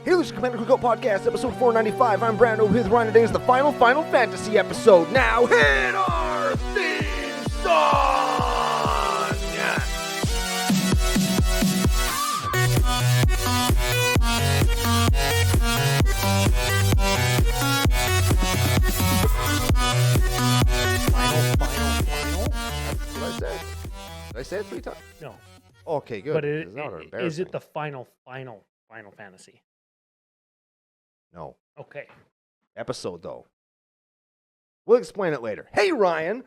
Hey, this is Commander Cookout Podcast, episode 495. I'm Brando with Ryan. Today is the Final Fantasy episode. Now hit our theme song! Final. That's what I said. Did I say it 3 times? No. Okay, good. But Is it the Final Fantasy? No. Okay. Episode, though. We'll explain it later. Hey, Ryan.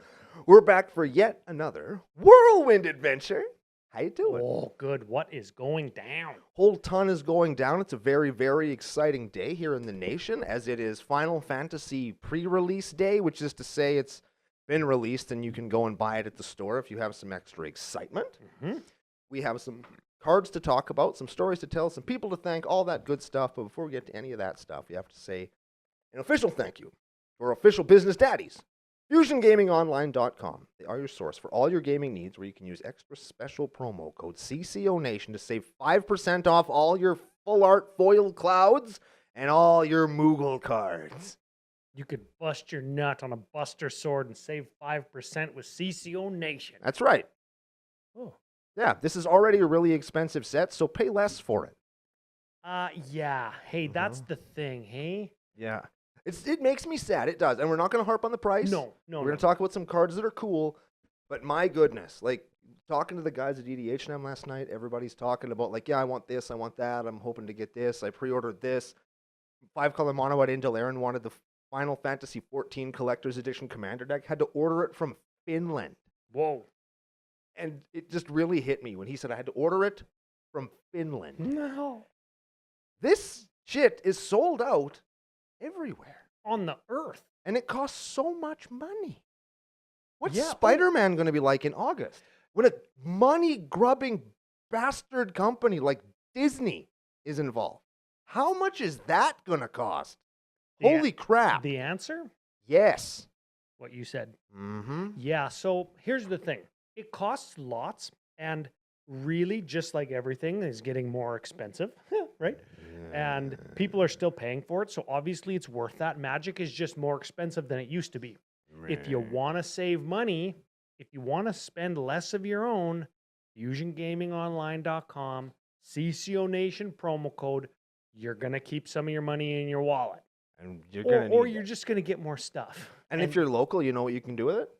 We're back for yet another whirlwind adventure. How you doing? Oh, good. What is going down? Whole ton is going down. It's a very, very exciting day here in the nation, as it is Final Fantasy pre-release day, which is to say it's been released and you can go and buy it at the store if you have some extra excitement. Mm-hmm. We have some cards to talk about, some stories to tell, some people to thank, all that good stuff. But before we get to any of that stuff, we have to say an official thank you to our official business daddies, FusionGamingOnline.com. They are your source for all your gaming needs, where you can use extra special promo code CCONation to save 5% off all your full art foil clouds and all your Moogle cards. You could bust your nut on a Buster Sword and save 5% with CCO Nation. That's right. Oh. Yeah, this is already a really expensive set, so pay less for it. Yeah. Hey, that's the thing, hey? Yeah. It makes me sad. It does. And we're not going to harp on the price. No. We're going to talk about some cards that are cool. But my goodness, like, talking to the guys at EDH&M last night, everybody's talking about, like, yeah, I want this, I want that, I'm hoping to get this, I pre-ordered this. 5-color mono at Angel Aaron wanted the Final Fantasy XIV Collector's Edition Commander deck, had to order it from Finland. Whoa. And it just really hit me when he said I had to order it from Finland. No. This shit is sold out everywhere. On the earth. And it costs so much money. What's Yeah. Spider-Man going to be like in August? When a money-grubbing bastard company like Disney is involved. How much is that going to cost? Holy crap. The answer? Yes. What you said. Mm-hmm. Yeah, so here's the thing. It costs lots, and really, just like everything, is getting more expensive, right? And people are still paying for it, so obviously it's worth that. Magic is just more expensive than it used to be. If you want to save money, if you want to spend less of your own, FusionGamingOnline.com, CCO Nation promo code, you're going to keep some of your money in your wallet. And you're gonna Or need you're that. just going to get more stuff. And if you're local, you know what you can do with it?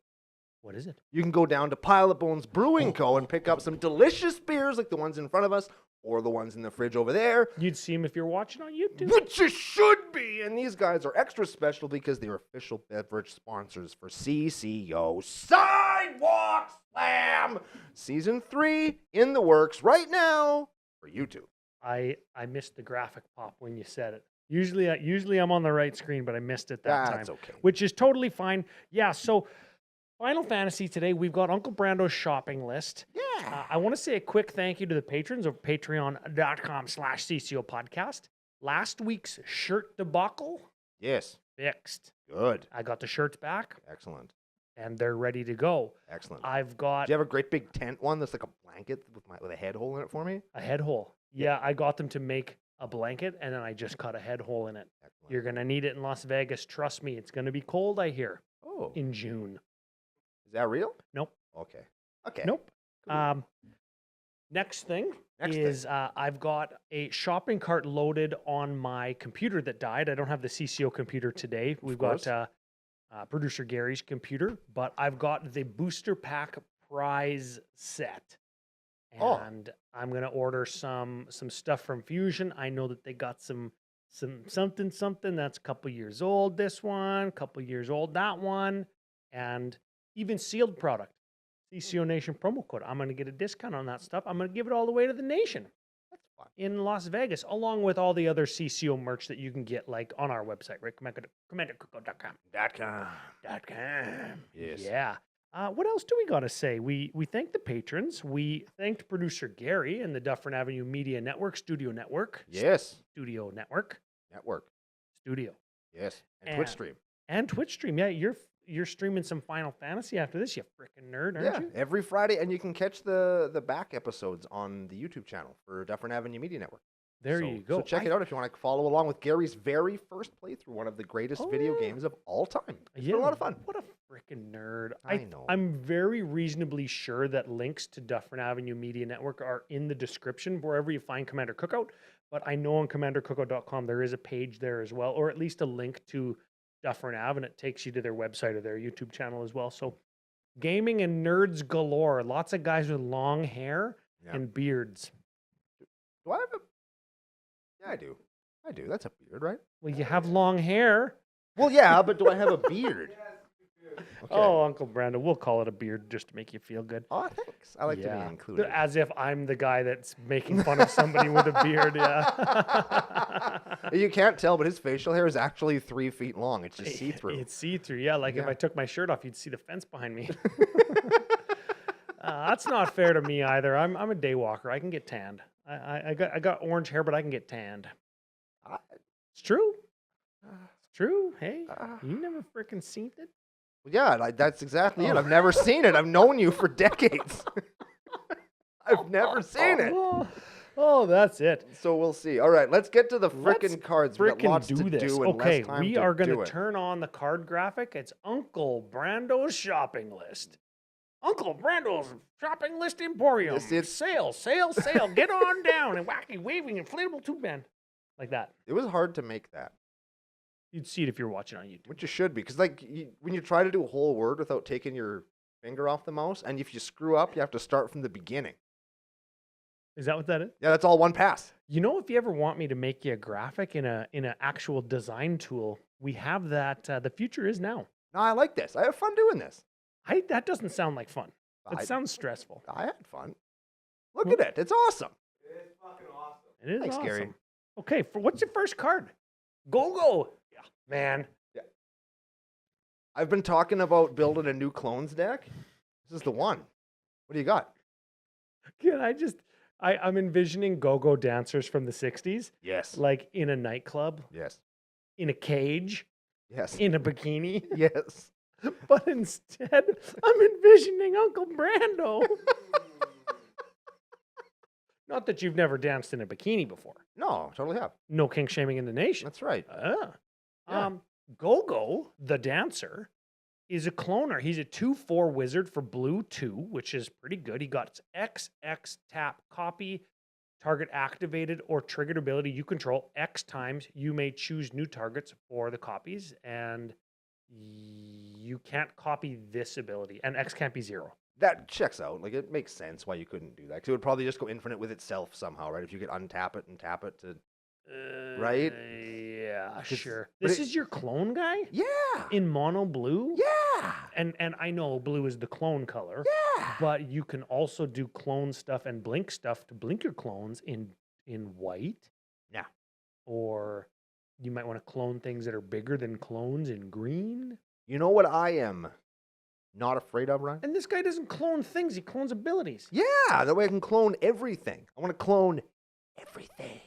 What is it? You can go down to Pile of Bones Brewing Co. and pick up some delicious beers like the ones in front of us or the ones in the fridge over there. You'd see them if you're watching on YouTube. Which you should be. And these guys are extra special because they're official beverage sponsors for CCO Sidewalk Slam Season 3 in the works right now for YouTube. I missed the graphic pop when you said it. Usually I'm on the right screen, but I missed it that time. That's okay. Which is totally fine. Yeah, so Final Fantasy today, we've got Uncle Brando's shopping list. Yeah. I want to say a quick thank you to the patrons of patreon.com/CCO podcast. Last week's shirt debacle Yes. fixed. Good. I got the shirts back, Excellent. and they're ready to go. Excellent. I've got Do you have a great big tent one that's like a blanket with a head hole in it for me? a head hole. Yeah, I got them to make a blanket, and then I just cut a head hole in it. Excellent. You're going to need it in Las Vegas. Trust me, it's going to be cold, I hear, Oh. in June. Is that real? Nope. Okay. Okay. Nope. Cool. Next thing Next is I've got a shopping cart loaded on my computer that died. I don't have the CCO computer today. We've got producer Gary's computer, but I've got the booster pack prize set. And I'm going to order some stuff from Fusion. I know that they got some something that's a couple years old, this one, couple years old, that one, and even sealed product. CCO Nation promo code. I'm going to get a discount on that stuff. I'm going to give it all the way to the nation. That's fun. In Las Vegas, along with all the other CCO merch that you can get, like on our website, right? CommanderCookout.com. Yes. Yeah. What else do we got to say? We thank the patrons. We thanked producer Gary and the Dufferin Avenue Media Network, Studio Network. Yes. Studio Network. Network. Studio. Yes. And Twitch stream. And Twitch stream. Yeah, you're streaming some Final Fantasy after this, you freaking nerd, aren't you? Every Friday, and you can catch the back episodes on the YouTube channel for Dufferin Avenue Media Network. There you go. So check it out if you want to follow along with Gary's very first playthrough, one of the greatest video games of all time. It's been a lot of fun. What a freaking nerd. I know. I'm very reasonably sure that links to Dufferin Avenue Media Network are in the description wherever you find Commander Cookout. But I know on commandercookout.com there is a page there as well, or at least a link to Dufferin Ave, and it takes you to their website or their YouTube channel as well. So gaming and nerds galore. Lots of guys with long hair and beards. Do I have a... Yeah, I do. I do. That's a beard, right? Well, you have long hair. Well, yeah, but do I have a beard? Okay. Oh, Uncle Brando, we'll call it a beard just to make you feel good. Oh, thanks. I like to be included. As if I'm the guy that's making fun of somebody with a beard. Yeah. You can't tell, but his facial hair is actually 3 feet long. It's just see-through. It's see-through, yeah. Like if I took my shirt off, you'd see the fence behind me. That's not fair to me either. I'm a day walker. I can get tanned. I got orange hair, but I can get tanned. It's true. It's true. Hey, you never freaking seen it? Yeah, that's exactly it. I've never seen it. I've known you for decades. I've never seen it. Oh, that's it. So we'll see. All right, let's get to the frickin' cards. We got lots to do and okay, less time we to are going do to it. turn on the card graphic. It's Uncle Brando's shopping list. Uncle Brando's shopping list emporium. Sale. Get on down and wacky waving inflatable tube band. Like that. It was hard to make that. You'd see it if you're watching on YouTube. Which you should be, because like when you try to do a whole word without taking your finger off the mouse, and if you screw up, you have to start from the beginning. Is that what that is? Yeah, that's all one pass. You know, if you ever want me to make you a graphic in an actual design tool, we have that. The future is now. No, I like this. I have fun doing this. That doesn't sound like fun. It sounds stressful. I had fun. Look at it. It's awesome. It is fucking awesome. It is Thanks, awesome. Gary. Okay, what's your first card? Go. Yeah, man. Yeah. I've been talking about building a new clones deck. This is the one. What do you got? Can I just... I'm envisioning go-go dancers from the 60s. Yes. Like in a nightclub. Yes. In a cage. Yes. In a bikini. Yes. But instead, I'm envisioning Uncle Brando. Not that you've never danced in a bikini before. No, totally have. No kink shaming in the nation. That's right. Yeah. Go-go, the dancer, is a cloner. He's a 2/4 wizard for blue 2, which is pretty good. He got XX tap copy, target activated or triggered ability you control X times. You may choose new targets for the copies, and you can't copy this ability, and X can't be 0. That checks out. Like, it makes sense why you couldn't do that. Because it would probably just go infinite with itself somehow, right? If you could untap it and tap it to... right? Yeah, sure. but This is your clone guy? Yeah. In mono blue? Yeah. And I know blue is the clone color. Yeah. But you can also do clone stuff and blink stuff to blink your clones in white. Yeah. Or you might want to clone things that are bigger than clones in green. You know what I am not afraid of, Ryan? And this guy doesn't clone things, he clones abilities. Yeah, that way I can clone everything. I want to clone everything.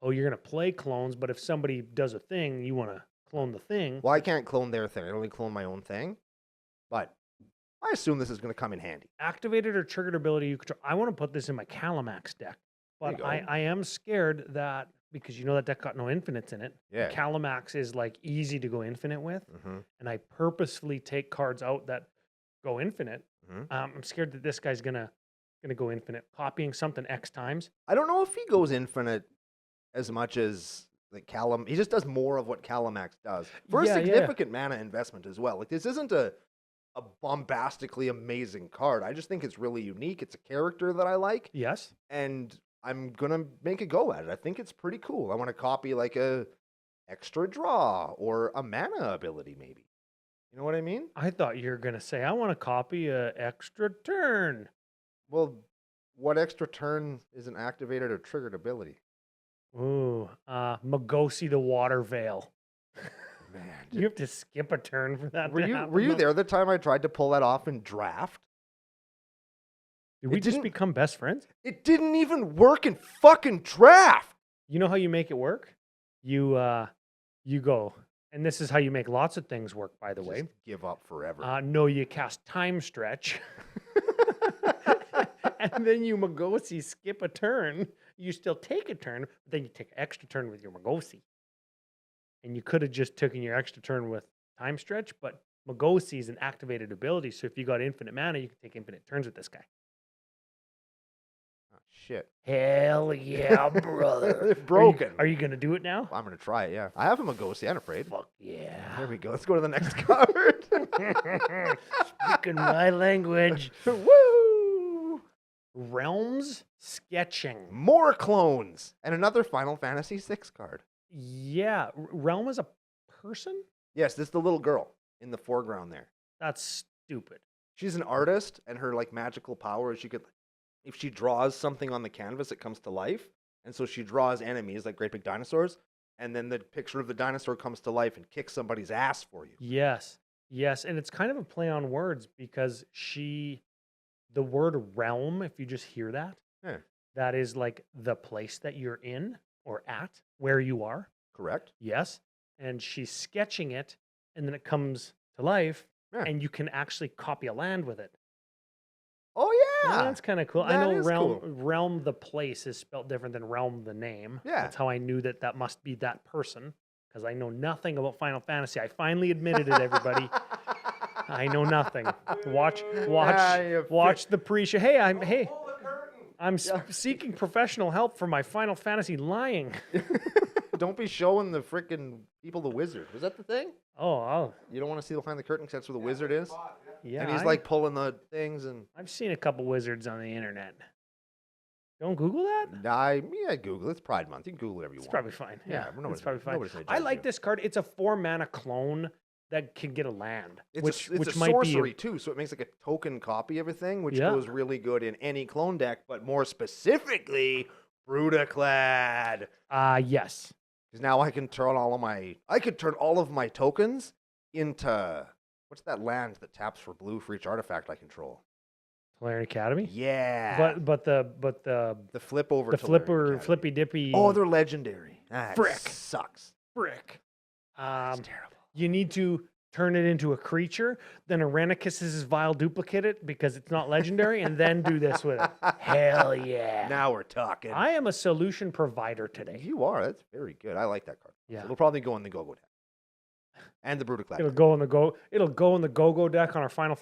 Oh, you're going to play clones, but if somebody does a thing, you want to clone the thing. Well, I can't clone their thing. I only clone my own thing. But I assume this is going to come in handy. Activated or triggered ability you control. I want to put this in my Calamax deck. But I am scared that, because you know that deck got no infinites in it. Yeah. Calamax is like easy to go infinite with. Mm-hmm. And I purposefully take cards out that go infinite. Mm-hmm. I'm scared that this guy's gonna go infinite. Copying something X times. I don't know if he goes infinite as much as like Callum. He just does more of what Calamax does for a significant mana investment as well. Like, this isn't a bombastically amazing card. I just think it's really unique. It's a character that I like. Yes. And I'm gonna make a go at it. I think it's pretty cool. I want to copy like a extra draw or a mana ability, maybe. You know what I mean? I thought you were gonna say I want to copy a extra turn. Well, what extra turn is an activated or triggered ability? Ooh, Magosi the Water Veil. Man, You have to skip a turn for that. were to you happen, though? there the time I tried to pull that off in draft? Did we It just didn't- become best friends? It didn't even work in fucking draft. You know how you make it work? You go, and this is how you make lots of things work, by the way. Just give up forever. No, you cast Time Stretch. And then you Magosi skip a turn. You still take a turn, but then you take an extra turn with your Magosi. And you could have just taken your extra turn with Time Stretch, but Magosi is an activated ability. So if you got infinite mana, you can take infinite turns with this guy. Oh, shit. Hell yeah, brother. They're broken. Are you going to do it now? I'm going to try it, yeah. I have a Magosi, I'm afraid. Fuck yeah. There we go. Let's go to the next card. Speaking my language. Woo! Realms Sketching. More clones. And another Final Fantasy VI card. Yeah. Realm is a person? Yes, this is the little girl in the foreground there. That's stupid. She's an artist, and her like magical power is she could, if she draws something on the canvas, it comes to life. And so she draws enemies like great big dinosaurs, and then the picture of the dinosaur comes to life and kicks somebody's ass for you. Yes. Yes. And it's kind of a play on words because the word realm, if you just hear that, Yeah. that is like the place that you're in or at, where you are. Correct? Yes. And she's sketching it, and then it comes to life, Yeah. and you can actually copy a land with it. Oh, yeah. That's kind of cool. I That know is realm, cool. realm the place is spelled different than realm the name. Yeah. That's how I knew that must be that person, because I know nothing about Final Fantasy. I finally admitted it, everybody. I know nothing. Watch the pre-show. Hey, I'm seeking professional help for my Final Fantasy lying. Don't be showing the freaking people the wizard. Was that the thing? Oh, You don't want to see behind the curtain because that's where the wizard is? yeah. And he's like pulling the things and... I've seen a couple wizards on the internet. Don't Google that? Yeah, Google. It's Pride Month. You can Google whatever you It's want. probably fine. Yeah, nobody's- it's probably fine. nobody's gonna I judge like you. this card. It's a 4-mana clone that can get a land, It's which a might sorcery be too, so it makes like a token copy of a thing, which Yeah. goes really good in any clone deck, but more specifically, Brutaclad. yes. Because now I can turn all of my tokens into what's that land that taps for blue for each artifact I control? Tolarian Academy. Yeah. But the the flip over the to flipper Learning Academy. flippy dippy. Oh, they're legendary. That Frick. sucks. frick. That's terrible. You need to turn it into a creature, then Irenicus is his vile duplicate it because it's not legendary, and then do this with it. Hell yeah. Now we're talking. I am a solution provider today. You are. That's very good. I like that card. Yeah. It'll probably go in the go-go deck. And the Brutaclad. It'll go in the go-go deck on our final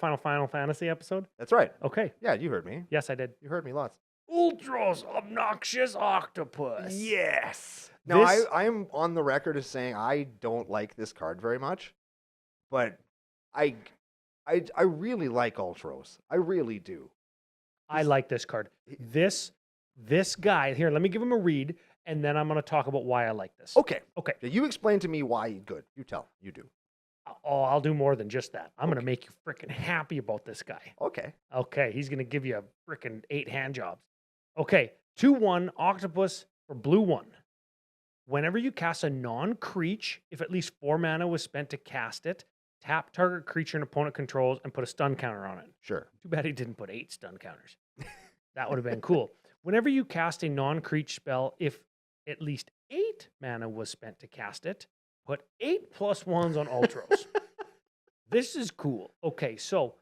Fantasy episode. That's right. Okay. Yeah, you heard me. Yes, I did. You heard me lots. Ultros obnoxious octopus. Yes. Now, This- I am on the record as saying I don't like this card very much, but I really like Ultros. I really do. I like this card. This guy here. Let me give him a read, and then I'm going to talk about why I like this. Okay. Okay. You explain to me why he's good. You tell. You do. Oh, I'll do more than just that. I'm going to make you freaking happy about this guy. Okay. Okay, he's going to give you a freaking 8 hand jobs. Okay, 2/1 octopus for blue 1. Whenever you cast a non-creature, if at least 4 mana was spent to cast it, tap target creature an opponent controls and put a stun counter on it. Sure. Too bad he didn't put 8 stun counters. That would have been cool. Whenever you cast a non-creature spell, if at least 8 mana was spent to cast it, put 8 +1s on Ultros. This is cool. Okay, so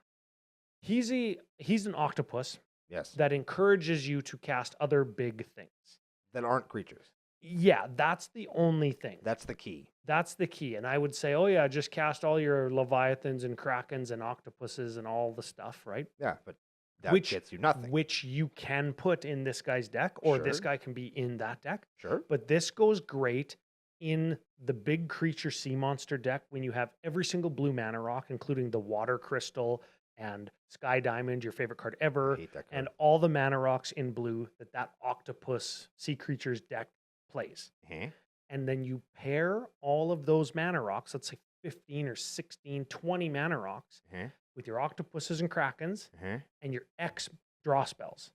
he's an octopus Yes. that encourages you to cast other big things. That aren't creatures. Yeah, that's the only thing. That's the key. That's the key. And I would say, oh yeah, just cast all your Leviathans and Krakens and octopuses and all the stuff, right? Yeah, but that Which- gets you nothing. Which you can put in this guy's deck, or this Sure. guy can be in that deck. Sure. But this goes great in the big creature sea monster deck when you have every single blue mana rock, including the water crystal and Sky Diamond, your favorite card ever, I hate that card. and all the mana rocks in blue that octopus sea creatures deck plays. Uh-huh. And then you pair all of those mana rocks, let's say 15 or 16, 20 mana rocks, Uh-huh. with your octopuses and krakens Uh-huh. and your X draw spells.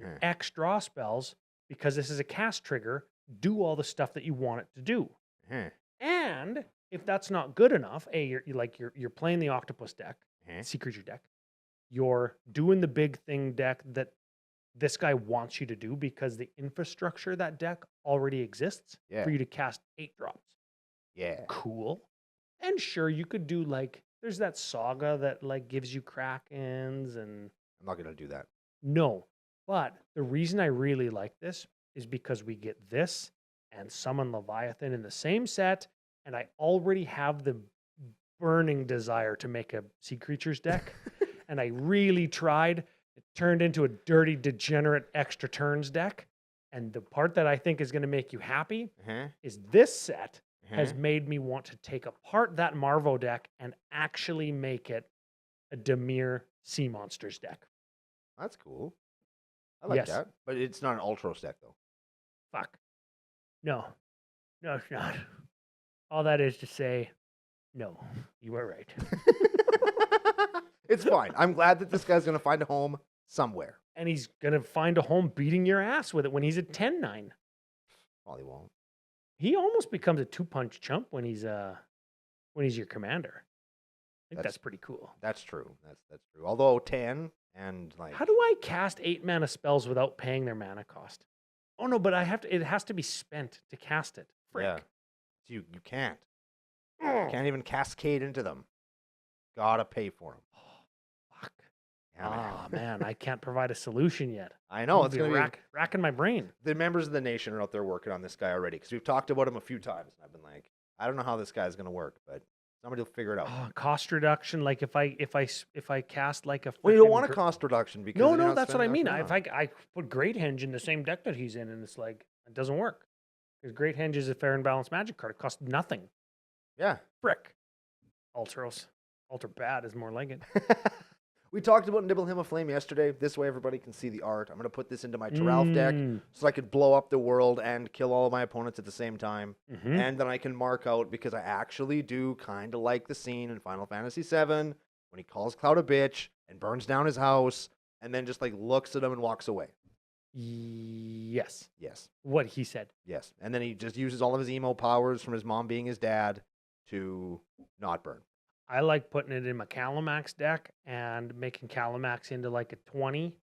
Uh-huh. X draw spells, because this is a cast trigger, do all the stuff that you want it to do. Uh-huh. And if that's not good enough, you're playing the octopus deck, Uh-huh. sea creature deck. You're doing the big thing deck that this guy wants you to do because the infrastructure of that deck already exists Yeah. for you to cast 8 drops. Yeah. Cool. And sure, you could do there's that saga that gives you krakens and I'm not gonna do that. no. But the reason I really like this is because we get this and Summon Leviathan in the same set, and I already have the burning desire to make a Sea Creatures deck, and I really tried. It turned into a dirty, degenerate extra turns deck, and the part that I think is going to make you happy is this set has made me want to take apart that Marvo deck and actually make it a Dimir Sea Monsters deck. That's cool. I like that. But it's not an Ultros deck, though. Fuck. No. No, it's not. All that is to say, no, you are right. It's fine. I'm glad that this guy's going to find a home somewhere. And he's going to find a home beating your ass with it when he's at 10-9. Probably won't. He almost becomes a 2-punch chump when he's your commander. I think that's pretty cool. That's true. That's true. Although 10 and like, how do I cast 8 mana spells without paying their mana cost? Oh no, but it has to be spent to cast it. Frick. Yeah. You can't. You can't even cascade into them. Gotta pay for them. Oh, fuck. Yeah, man, I can't provide a solution yet. I know. It's going to be racking my brain. The members of the nation are out there working on this guy already because we've talked about him a few times. And I've been like, I don't know how this guy's going to work, but somebody will figure it out. Oh, cost reduction, like if I cast like a. Well, you don't want a cost reduction because no, that's what I mean. If I put Great Henge in the same deck that he's in, and it's like it doesn't work because Great Henge is a fair and balanced Magic card. It costs nothing. Yeah, frick. Ultros, Ultra Bad is more like it. We talked about Nibble Him a Flame yesterday. This way everybody can see the art. I'm going to put this into my Teralf deck so I could blow up the world and kill all of my opponents at the same time. And then I can mark out, because I actually do kind of like the scene in Final Fantasy VII when he calls Cloud a bitch and burns down his house and then just like looks at him and walks away. Yes. What he said. Yes. And then he just uses all of his emo powers from his mom being his dad to not burn. I like putting it in my Calamax deck and making Calamax into like a 20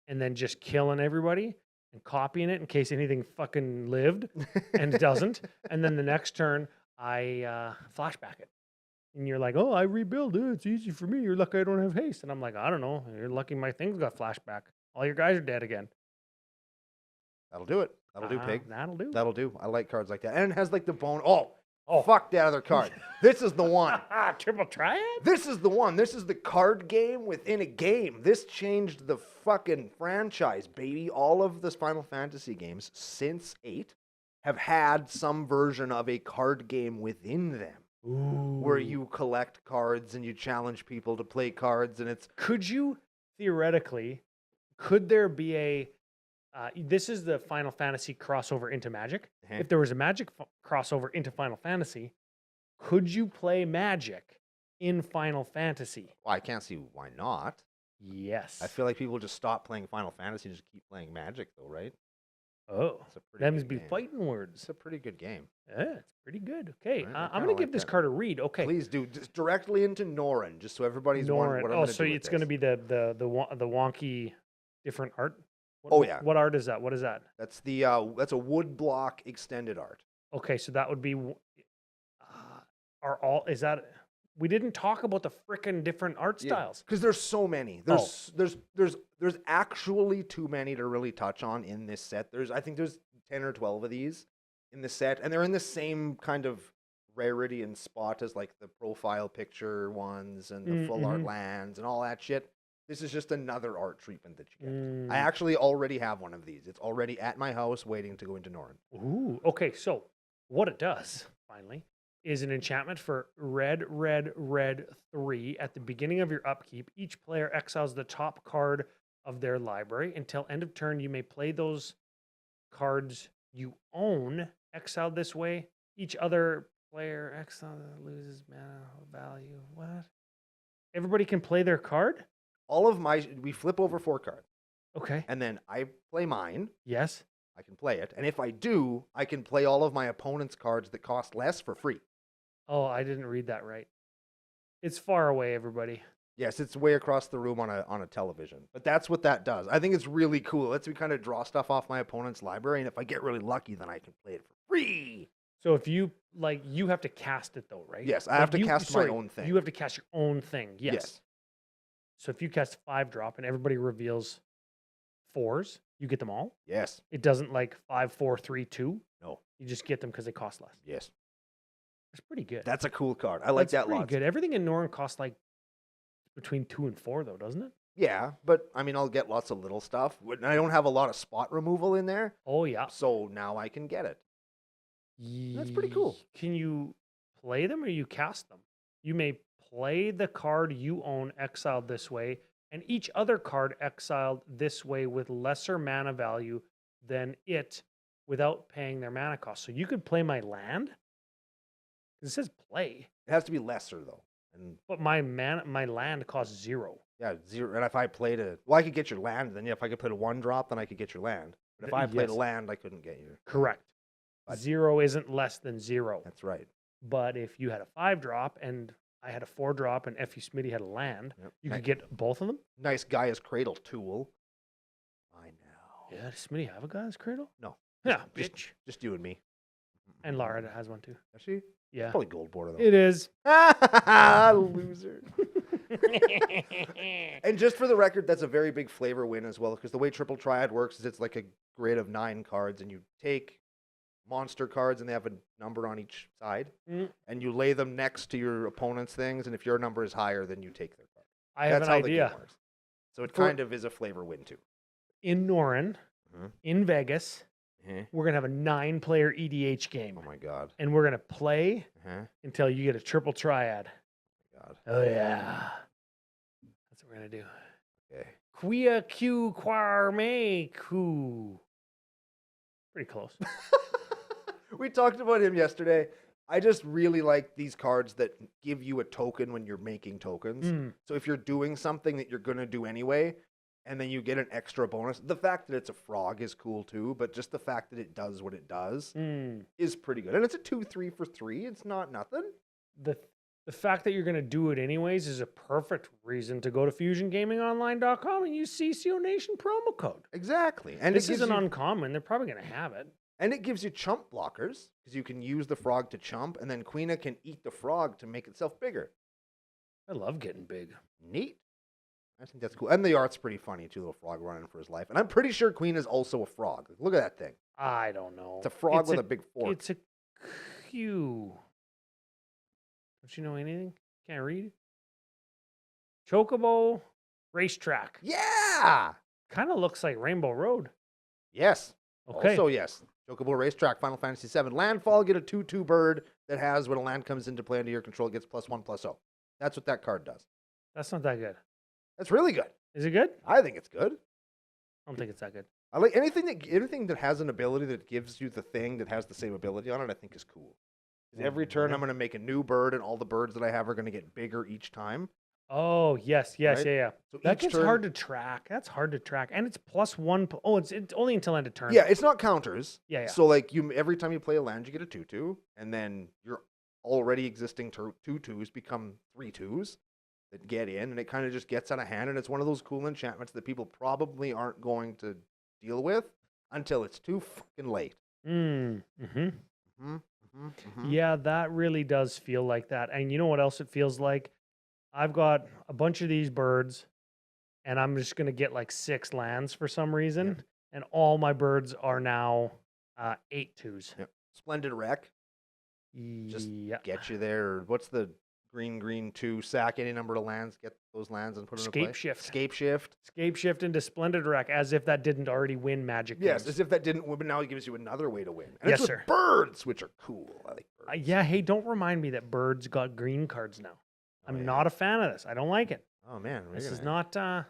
and then just killing everybody and copying it in case anything fucking lived and doesn't. And then the next turn, I flashback it. And you're like, oh, I rebuild it. It's easy for me. You're lucky I don't have haste. And I'm like, I don't know. You're lucky my things got flashback. All your guys are dead again. That'll do it. That'll do, Pig. That'll do. I like cards like that. And it has like the bone. Oh, fuck that other card. This is the one. Triple Triad? This is the one. This is the card game within a game. This changed the fucking franchise, baby. All of the Final Fantasy games since 8 have had some version of a card game within them. Ooh. Where you collect cards and you challenge people to play cards, and it's... Could there be a... this is the Final Fantasy crossover into Magic. If there was a Magic crossover into Final Fantasy, could you play Magic in Final Fantasy? Well, I can't see why not. Yes. I feel like people just stop playing Final Fantasy and just keep playing Magic, though, right? Oh, them's be fighting words. It's a pretty good game. Yeah, it's pretty good. Okay, Right, I'm going to give this card a read. Okay, please do. Just directly into Norin, just so everybody's wondering what I'm going to do. So it's going to be the wonky different art. Yeah. What art is that? What is that? That's the that's a wood block extended art. Okay, so that would be is that we didn't talk about the frickin' different art styles because there's so many. There's actually too many to really touch on in this set. I think there's 10 or 12 of these in the set, and they're in the same kind of rarity and spot as like the profile picture ones and the full art lands and all that shit. This is just another art treatment that you get. I actually already have one of these. It's already at my house waiting to go into Norin. Ooh, okay. So what it does, finally, is an enchantment for red, 3. At the beginning of your upkeep, each player exiles the top card of their library. Until end of turn, you may play those cards you own exiled this way. Each other player exiled loses mana value. What? Everybody can play their card? We flip over 4 cards. Okay. And then I play mine. Yes. I can play it. And if I do, I can play all of my opponent's cards that cost less for free. Oh, I didn't read that right. It's far away, everybody. Yes, it's way across the room on a television. But that's what that does. I think it's really cool. It lets me kind of draw stuff off my opponent's library. And if I get really lucky, then I can play it for free. So if you have to cast it though, right? Yes, I have to cast my own thing. You have to cast your own thing. Yes. So if you cast 5-drop and everybody reveals fours, you get them all. Yes. It doesn't like 5, 4, 3, 2. No. You just get them because they cost less. Yes. That's pretty good. That's a cool card. I like That's that pretty lots. good. Everything in Norn costs like between 2 and 4, though, doesn't it? Yeah, but I mean, I'll get lots of little stuff. I don't have a lot of spot removal in there, Oh yeah, so now I can get it. That's pretty cool. Can you play them or you cast them? You may play the card you own exiled this way, and each other card exiled this way with lesser mana value than it without paying their mana cost. So you could play my land. It says play, It has to be lesser though, and but my land costs 0. yeah, 0. And if I played I could get your land. Then yeah, if I could put a 1-drop, then I could get your land. But if I played a Yes. land, I couldn't get you. Correct. But- 0 isn't less than 0. That's right. But if you had a 5-drop and I had a 4-drop and F.U. Smitty had a land, Yep. you could get both of them. Nice Gaia's Cradle tool. I know. Yeah, does Smitty have a guy's cradle? No. Yeah, Just- bitch. Just you and me. And Lara has one too. Does she? Yeah. Probably gold border though. It is. Loser. And just for the record, that's a very big flavor win as well, because the way Triple Triad works is it's like a grid of 9 cards, and you take monster cards, and they have a number on each side, Mm. and you lay them next to your opponent's things, and if your number is higher, then you take their card. I have That's an how the idea. game works. So it For- kind of is a flavor win too. In Norin, Mhm. in Vegas, Uh-huh. we're going to have a 9-player EDH game. Oh my god. And we're going to play Uh-huh. until you get a triple triad. God. Oh, yeah. That's what we're going to do. Okay. Quia Q Quar Me Ku. Pretty close. We talked about him yesterday. I just really like these cards that give you a token when you're making tokens. Mm. So if you're doing something that you're going to do anyway, and then you get an extra bonus, the fact that it's a frog is cool too, but just the fact that it does what it does Mm. is pretty good. And it's a 2/3 for 3. It's not nothing. The fact that you're going to do it anyways is a perfect reason to go to FusionGamingOnline.com and use CCO Nation promo code. Exactly. And This it gives isn't you, uncommon. They're probably going to have it. and it gives you chump blockers, because you can use the frog to chump, and then Queena can eat the frog to make itself bigger. I love getting big. Neat. I think that's cool. And the art's pretty funny too, little frog running for his life. And I'm pretty sure Queen is also a frog. Look at that thing. I don't know. It's a frog It's with a big fork. It's a Q. Don't you know anything? Can't read? Chocobo Racetrack. Yeah. Kind of looks like Rainbow Road. Yes. Okay. Also, yes. Chocobo Racetrack, Final Fantasy VII. Landfall, get a 2/2 bird that has, when a land comes into play under your control, it gets +1/+0. That's what that card does. That's not that good. That's really good. Is it good? I think it's good. I don't think it's that good. I like anything that has an ability that gives you the thing that has the same ability on it, I think is cool. 'Cause every turn I'm going to make a new bird, and all the birds that I have are going to get bigger each time. Oh, yes, Right? yeah. So That each gets turn, hard to track. That's hard to track. And it's +1. Oh, it's only until end of turn. Yeah, it's not counters. Yeah. So like every time you play a land, you get a 2/2, and then your already existing 2/2s become 3/2s that get in, and it kind of just gets out of hand. And it's one of those cool enchantments that people probably aren't going to deal with until it's too fucking late. Mm-hmm. Mm-hmm. Yeah, that really does feel like that. And you know what else it feels like? I've got a bunch of these birds, and I'm just going to get like 6 lands for some reason. Yep. And all my birds are now 8/2s. Yep. Splendid Wreck, just Yeah. get you there. What's the green 2 sack any number of lands? Get those lands and put them in play. Scape shift. Scape shift into Splendid Wreck as if that didn't already win Magic. Yes, games. as if that didn't win, but now it gives you another way to win. And Yes, it's sir. with birds, which are cool. I like birds. Yeah, hey, don't remind me that birds got green cards now. I'm yeah. not a fan of this. I don't like it. Oh man, we're This is gonna- not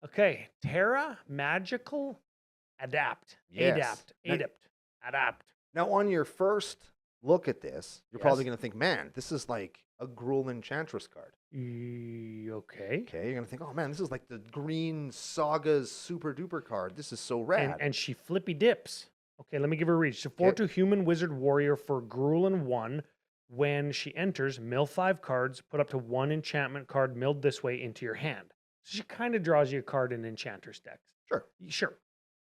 okay. Terra Magical Adapt. Yes. Adapt. Now on your first look at this, you're probably Yes. gonna think, man, this is like a Gruul Enchantress card. Okay. Okay, you're gonna think, oh man, this is like the Green Saga's super duper card. This is so rad. And she flippy dips. Okay, let me give her a read. She's a 4/2 human wizard warrior for Gruul and 1. When she enters, mill 5 cards, put up to 1 enchantment card milled this way into your hand. So she kind of draws you a card in Enchantress decks. Sure. Sure.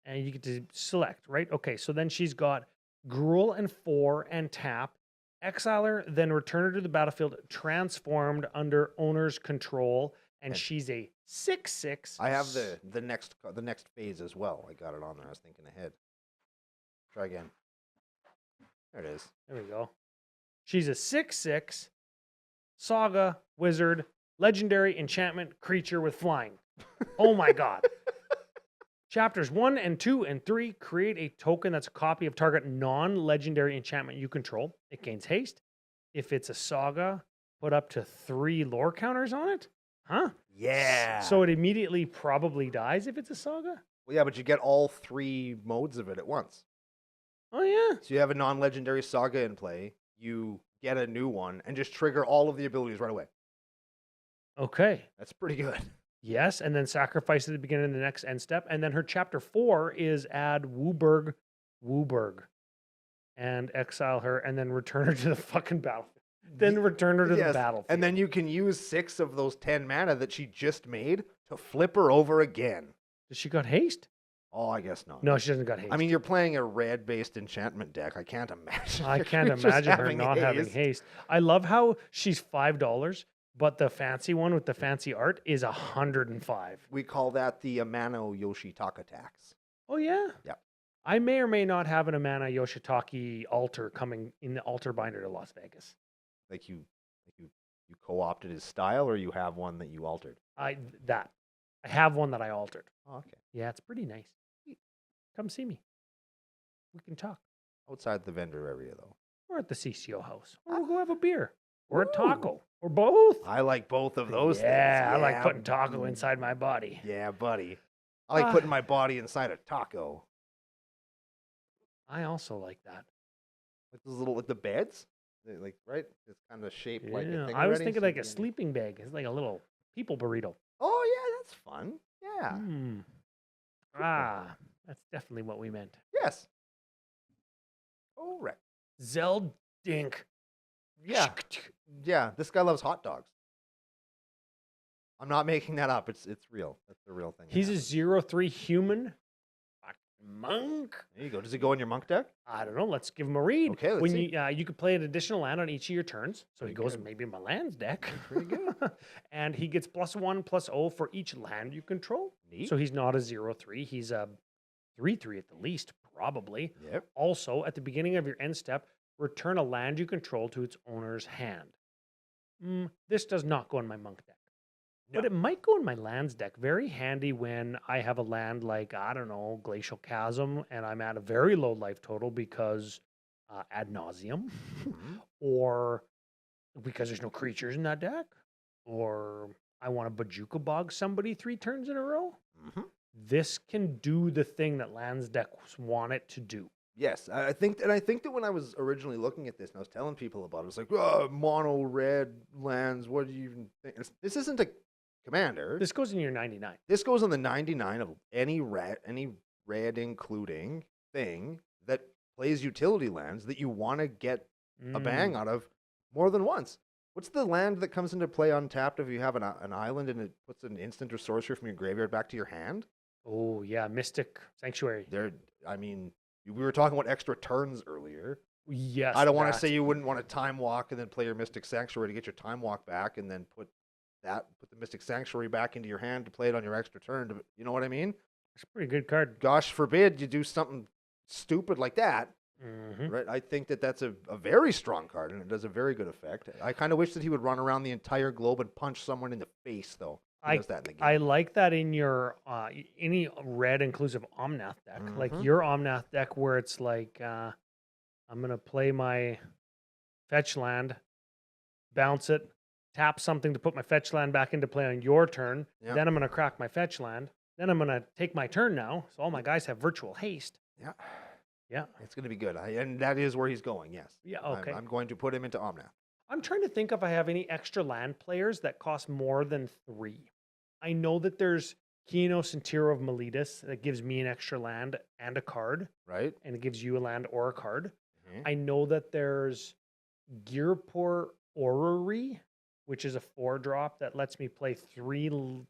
And you get to select, right? Okay, so then she's got Gruul and 4 and tap. Exile her, then return her to the battlefield transformed under owner's control. and Okay. she's a 6/6. I have the next phase as well. I got it on there. I was thinking ahead. Try again. There it is. There we go. She's a 6/6 saga wizard, legendary enchantment creature with flying. Oh my god. Chapters 1 and 2 and 3 create a token that's a copy of target non-legendary enchantment you control. It gains haste. If it's a saga, put up to 3 lore counters on it. Huh? Yeah. So it immediately probably dies if it's a saga? Well, yeah, but you get all 3 modes of it at once. Oh yeah. So you have a non-legendary saga in play. You get a new one and just trigger all of the abilities right away. Okay. That's pretty good. Yes, and then sacrifice at the beginning of the next end step. And then her chapter 4 is add Wooburg, and exile her, and then return her to the fucking battlefield. Then return her to the Yes, battlefield. and then you can use 6 of those 10 mana that she just made to flip her over again. Does she got haste? Oh, I guess not. No, she doesn't got haste. I mean, you're playing a red-based enchantment deck. I can't imagine. I your can't creatures imagine her having not having haste. I love how she's $5, but the fancy one with the fancy art is $105. We call that the Amano Yoshitaka tax. Oh yeah. Yep. I may or may not have an Amana Yoshitaki altar coming in the altar binder to Las Vegas. Like you co-opted his style, or you have one that you altered. I have one that I altered. Oh, okay. Yeah, it's pretty nice. Come see me. We can talk. Outside the vendor area, though. Or at the CCO house. Or we'll go have a beer. Or a taco. Or both. I like both of those things. Yeah, I like putting taco inside my body. Yeah, buddy. I like putting my body inside a taco. I also like that. Like those little, like the beds? Like, right? It's kind of shaped like a Yeah, thing I was already, thinking so like you a can- sleeping bag. It's like a little people burrito. Oh, yeah, that's fun. Yeah. Ah, that's definitely what we meant. Yes. Correct. Zeldink. Yeah. Yeah, this guy loves hot dogs. I'm not making that up. It's real. That's the real thing. that He's a happens. 0/3 human. Fucking monk. There you go. Does it go in your monk deck? I don't know. Let's give him a read. Okay, let's when see. you could play an additional land on each of your turns. So he Pretty goes good. maybe in my lands deck. Pretty good. And he gets +1/+0 for each land you control. Neat. So he's not a 0/3. He's a 3/3 at the least, probably. Yep. Also, at the beginning of your end step, return a land you control to its owner's hand. This does not go in my monk deck. But No. it might go in my lands deck. Very handy when I have a land like, I don't know, Glacial Chasm, and I'm at a very low life total because ad nauseum, Mhm. or because there's no creatures in that deck, or I want to Bajuka Bog somebody 3 turns in a row. Mhm. This can do the thing that lands decks want it to do. Yes, I think that when I was originally looking at this and I was telling people about it, it's like, oh, mono red lands. What do you even think? This isn't a commander. This goes in your 99. This goes on the 99 of any red including thing that plays utility lands that you want to get a bang out of more than once. What's the land that comes into play untapped if you have an island and it puts an instant or sorcery from your graveyard back to your hand? Oh, yeah. Mystic Sanctuary. We were talking about extra turns earlier. Yes. I don't want to that. say you wouldn't want to time walk and then play your Mystic Sanctuary to get your time walk back and then put the Mystic Sanctuary back into your hand to play it on your extra turn. You know what I mean? It's a pretty good card. Gosh forbid you do something stupid like that. Mhm. Right? I think that's a very strong card and it does a very good effect. I kind of wish that he would run around the entire globe and punch someone in the face, though. He does that in the game. I like that in your any red inclusive Omnath deck, like Mhm. your Omnath deck, where it's like I'm gonna play my fetch land, bounce it, tap something to put my fetch land back into play on your turn. Yep. Then I'm gonna crack my fetch land. Then I'm gonna take my turn now. So all my guys have virtual haste. Yeah. Yeah. It's going to be good. And that is where he's going, yes. Yeah. I'm- Okay. I'm going to put him into Omnath. I'm trying to think if I have any extra land players that cost more than 3. I know that there's Kino Sentiro of Miletus that gives me an extra land and a card, Right? and it gives you a land or a card. Mhm. I know that there's Gearport Orrery, which is a 4-drop that lets me play 3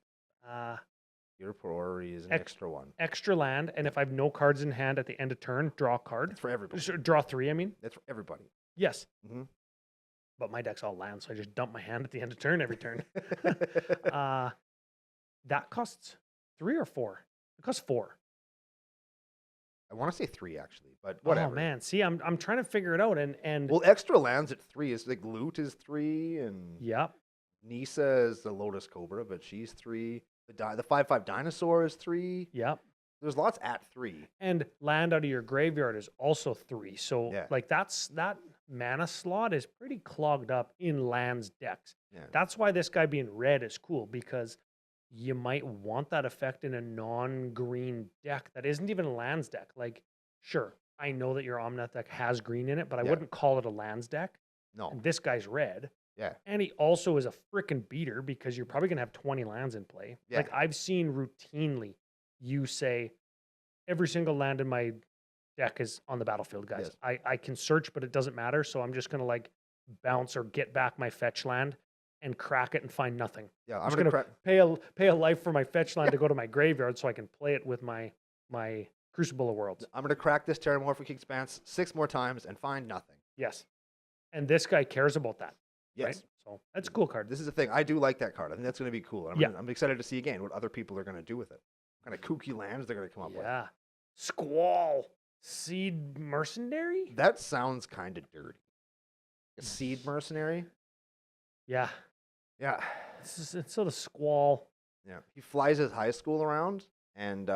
Your Priority is an Ex- extra one. extra land, and if I have no cards in hand at the end of turn, draw a card. That's for everybody. Draw 3, I mean. That's for everybody. Yes. Mhm. But my deck's all land, so I just dump my hand at the end of turn every turn. That costs 3 or 4. It costs 4. I want to say 3 actually, but Oh whatever. man, see, I'm trying to figure it out, and Well, extra lands at 3 is like Loot is 3, and yep, Nisa is the Lotus Cobra, but she's 3. The 5/5 dinosaur is 3. yep. There's lots at 3. And land out of your graveyard is also 3. So Yeah. like that mana slot is pretty clogged up in lands decks. Yeah. That's why this guy being red is cool, because you might want that effect in a non-green deck that isn't even a lands deck. Like, sure, I know that your Omnath deck has green in it, but I Yeah. wouldn't call it a lands deck. No. And this guy's red. Yeah. And he also is a freaking beater because you're probably going to have 20 lands in play. Yeah. Like, I've seen routinely you say, every single land in my deck is on the battlefield, guys. Yes. I can search, but it doesn't matter. So I'm just going to like bounce or get back my fetch land and crack it and find nothing. Yeah, I'm I'm just gonna going to pay a life for my fetch land to go to my graveyard so I can play it with my Crucible of Worlds. I'm gonna crack this Terramorphic Expanse 6 more times and find nothing. Yes. And this guy cares about that. Yes. Right? So that's a cool card. This is the thing. I do like that card. I think that's gonna be cool. I'm excited to see again what other people are gonna do with it. What kind of kooky lands they're gonna come up with. Yeah. Squall. Seed Mercenary? That sounds kind of dirty. A seed mercenary? Yeah. Yeah. It's sort of Squall. Yeah. He flies his high school around and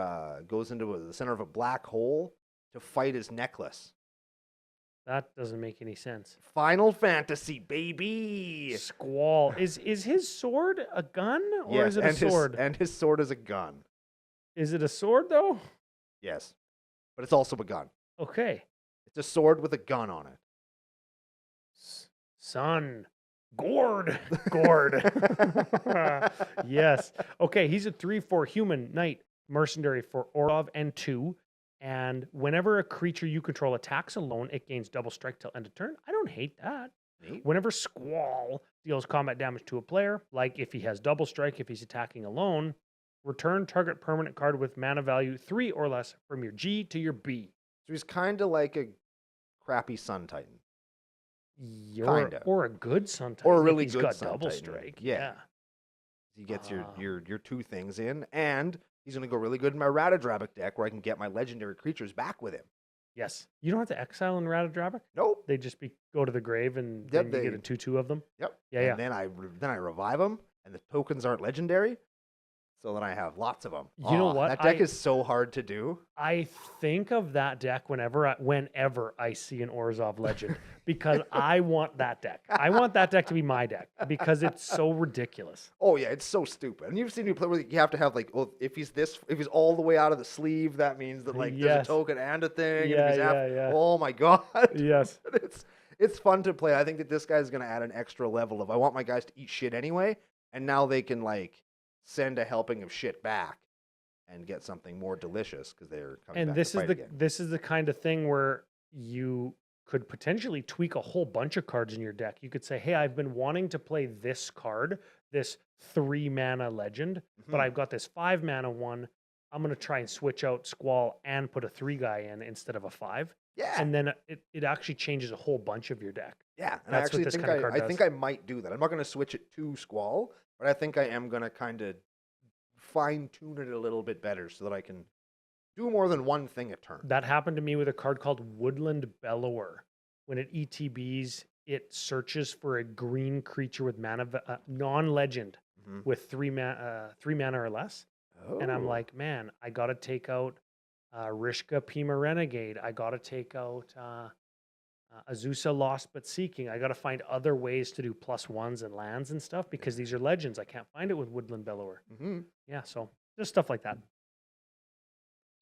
goes into the center of a black hole to fight his necklace. That doesn't make any sense. Final Fantasy, baby! Squall. Is his sword a gun or Yes, is it a sword? and his sword is a gun. Is it a sword though? Yes. But it's also a gun. Okay. It's a sword with a gun on it. Son. Gord. Gord. Yes. Okay, he's a 3/4 human knight mercenary for Orlov and 2. And whenever a creature you control attacks alone, it gains double strike till end of turn. I don't hate that. Neat. Whenever Squall deals combat damage to a player, like if he has double strike, if he's attacking alone, return target permanent card with mana value 3 or less from your G to your B. So he's kind of like a crappy Sun Titan. Kinda. Or a good Sun Titan. Or a really if good got Sun double Titan. strike. Yeah. He gets Ah. your 2 things in, and he's going to go really good in my Ratadrabik deck where I can get my legendary creatures back with him. Yes. You don't have to exile in Ratadrabik. Nope. They just go to the grave and then you get a 2/2 of them. Yep. Yeah, and yeah. then I revive them, and the tokens aren't legendary, so then I have lots of them. You know what? That deck is so hard to do. I think of that deck whenever I see an Orzhov legend because I want that deck. I want that deck to be my deck because it's so ridiculous. Oh yeah, it's so stupid. And you've seen me play where you have to have like, well, if he's all the way out of the sleeve, that means that like there's Yes. a token and a thing. Yeah, and if he's yeah. Oh my god. Yes. It's fun to play. I think that this guy's gonna add an extra level of I want my guys to eat shit anyway, and now they can like send a helping of shit back and get something more delicious because they're coming And back this to is fight the again. this is the kind of thing where you could potentially tweak a whole bunch of cards in your deck. You could say, "Hey, I've been wanting to play this card, this 3 mana legend, but Mhm. I've got this 5 mana one. I'm going to try and switch out Squall and put a 3 guy in instead of a 5." Yeah. And then it actually changes a whole bunch of your deck. Yeah, and That's I what actually this think kinda card I does. think I might do that. I'm not going to switch it to Squall, but I think I am going to kind of fine tune it a little bit better so that I can do more than one thing a turn. That happened to me with a card called Woodland Bellower. When it ETBs, it searches for a green creature with non-legend Mhm. with 3 mana or less. And I'm Oh. like, man, I got to take out Rishka Pima Renegade. I got to take out Azusa Lost But Seeking. I got to find other ways to do +1s and lands and stuff because these are legends. I can't find it with Woodland Bellower. Mhm. Yeah, so just stuff like that.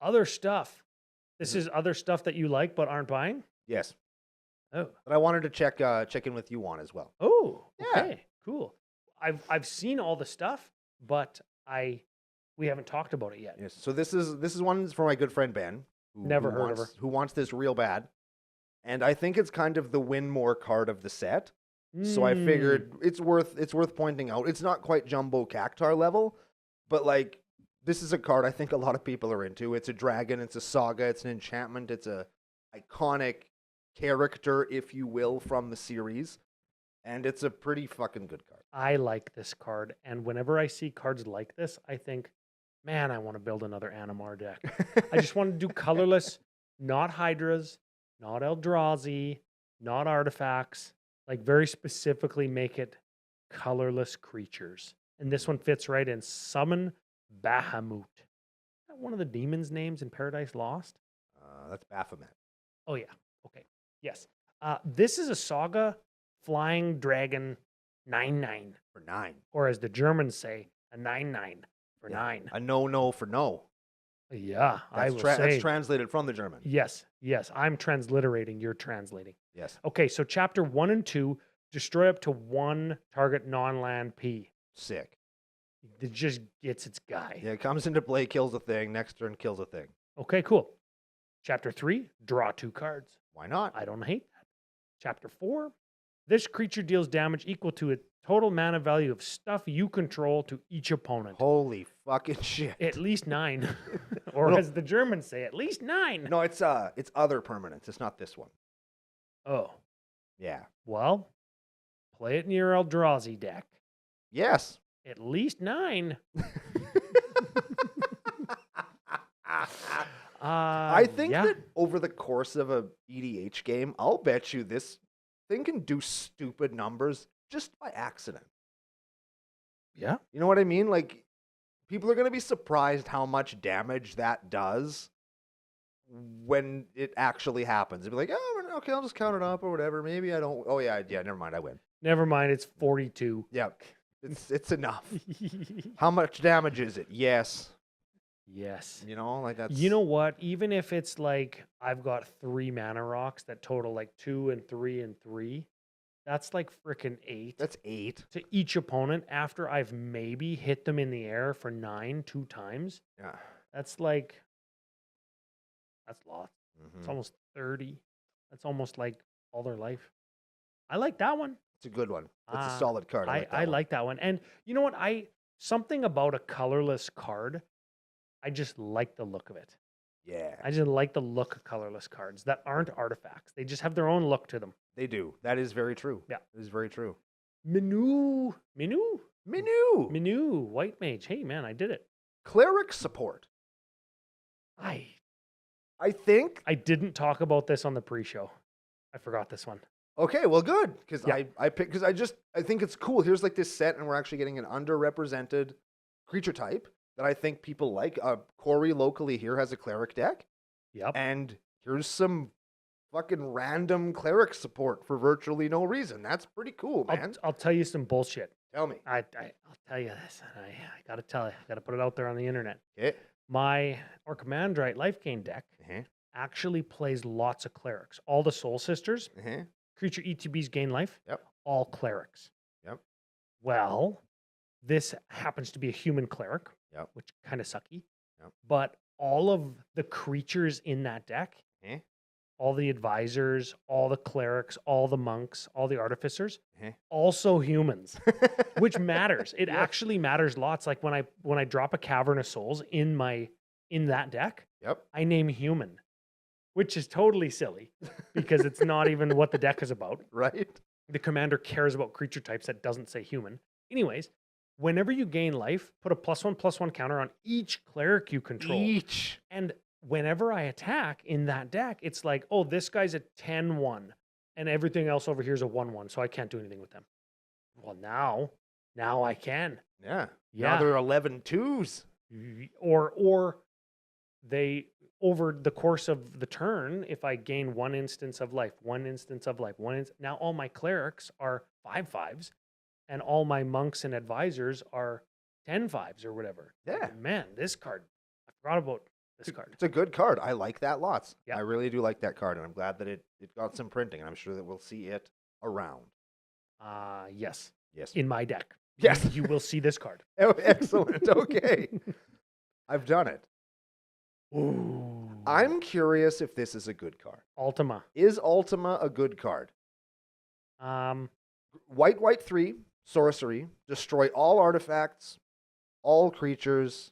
Other stuff. This Mhm. is other stuff that you like but aren't buying? Yes, Oh. but I wanted to check in with you on as well. Oh, Yeah. okay. Cool. I've seen all the stuff, but we haven't talked about it yet. Yes. So this is one for my good friend Ben. Never heard of her. Who wants this real bad, and I think it's kind of the win more card of the set. So I Mm. figured it's worth pointing out. It's not quite Jumbo Cactar level, but like this is a card I think a lot of people are into. It's a dragon, it's a saga, it's an enchantment, it's a iconic character, if you will, from the series. And it's a pretty fucking good card. I like this card, and whenever I see cards like this, I think, man, I want to build another Animar deck. I just want to do colorless, not Hydras, not Eldrazi, not artifacts, like very specifically make it colorless creatures. And this one fits right in. Summon Bahamut. Is that one of the demons' names in Paradise Lost? That's Baphomet. Oh, yeah. Okay. Yes. This is a Saga Flying Dragon 9/9. For 9. Or as the Germans say, a 9/9 for Yeah. 9. A no for no. Yeah, I will say. That's translated from the German. Yes, yes. I'm transliterating. You're translating. Yes. Okay, so chapter 1 and 2, destroy up to 1 target non-land P. Sick. It just gets its guy. Yeah, it comes into play, kills a thing. Next turn, kills a thing. Okay, cool. Chapter 3, draw 2 cards. Why not? I don't hate that. Chapter 4, this creature deals damage equal to a total mana value of stuff you control to each opponent. Holy fucking shit. At least 9. Or No. as the Germans say, at least 9. No, it's other permanents. It's not this one. Oh, Yeah. well, play it in your Eldrazi deck. Yes. At least 9. I think yeah. that over the course of a EDH game, I'll bet you this thing can do stupid numbers just by accident. Yeah. You know what I mean? Like, people are going to be surprised how much damage that does when it actually happens. They'll be like, oh, okay, I'll just count it up or whatever. Maybe I don't. Oh, yeah, never mind. I win. Never mind, it's 42. Yeah, it's enough. How much damage is it? Yes. Yes. You know, like that's. You know what? Even if it's like I've got 3 mana rocks that total like 2 and 3 and 3, that's like freaking 8. That's 8. To each opponent after I've maybe hit them in the air for 9 2 times. Yeah. That's like, that's lots. Mhm. It's almost 30. That's almost like all their life. I like that one. It's a good one. It's a solid card. I like that one. And you know what? Something about a colorless card, I just like the look of it. Yeah. I just like the look of colorless cards that aren't artifacts. They just have their own look to them. They do. That is very true. Yeah. It is very true. Minu, Menu. white mage. Hey man, I did it. Cleric support. I think. didn't talk about this on the pre-show. I forgot this one. Okay, well, good. Because Yeah. I picked, because I think it's cool. Here's like this set, and we're actually getting an underrepresented creature type that I think people like. Corey locally here has a cleric deck. Yep. And here's some fucking random cleric support for virtually no reason. That's pretty cool, man. I'll tell you some bullshit. Tell me. I'll tell you this. And I gotta tell you. I gotta put it out there on the internet. Okay. My Orcomandrite Life Gain deck Uh-huh. actually plays lots of clerics. All the Soul Sisters, Uh-huh. creature ETBs gain life, Yep. all clerics. Yep. Well, this happens to be a human cleric, Yep. which kind of sucky. Yep. But all of the creatures in that deck, Uh-huh. all the advisors, all the clerics, all the monks, all the artificers, Uh-huh. also humans, which matters. It Yeah. actually matters lots. Like when I drop a Cavern of Souls in that deck, Yep. I name human, which is totally silly because it's not even what the deck is about. Right? The commander cares about creature types that doesn't say human. Anyways, whenever you gain life, put a +1/+1 counter on each cleric you control. Each. And whenever I attack in that deck, it's like, oh, this guy's a 10-1 and everything else over here is a 1/1, so I can't do anything with them. Well, now I can. Yeah. Yeah. Now they're 11 twos. Or they, over the course of the turn, if I gain 1 instance of life, now all my clerics are 5/5s and all my monks and advisors are 10/5s or whatever. Yeah. Man, this card, I forgot about this card. It's a good card. I like that lots. Yeah. I really do like that card, and I'm glad that it got some printing, and I'm sure that we'll see it around. Yes, Yes. in my deck. Yes. You will see this card. Oh, excellent. Okay. I've done it. Ooh. I'm curious if this is a good card. Ultima. Is Ultima a good card? Um, White 3, sorcery, destroy all artifacts, all creatures,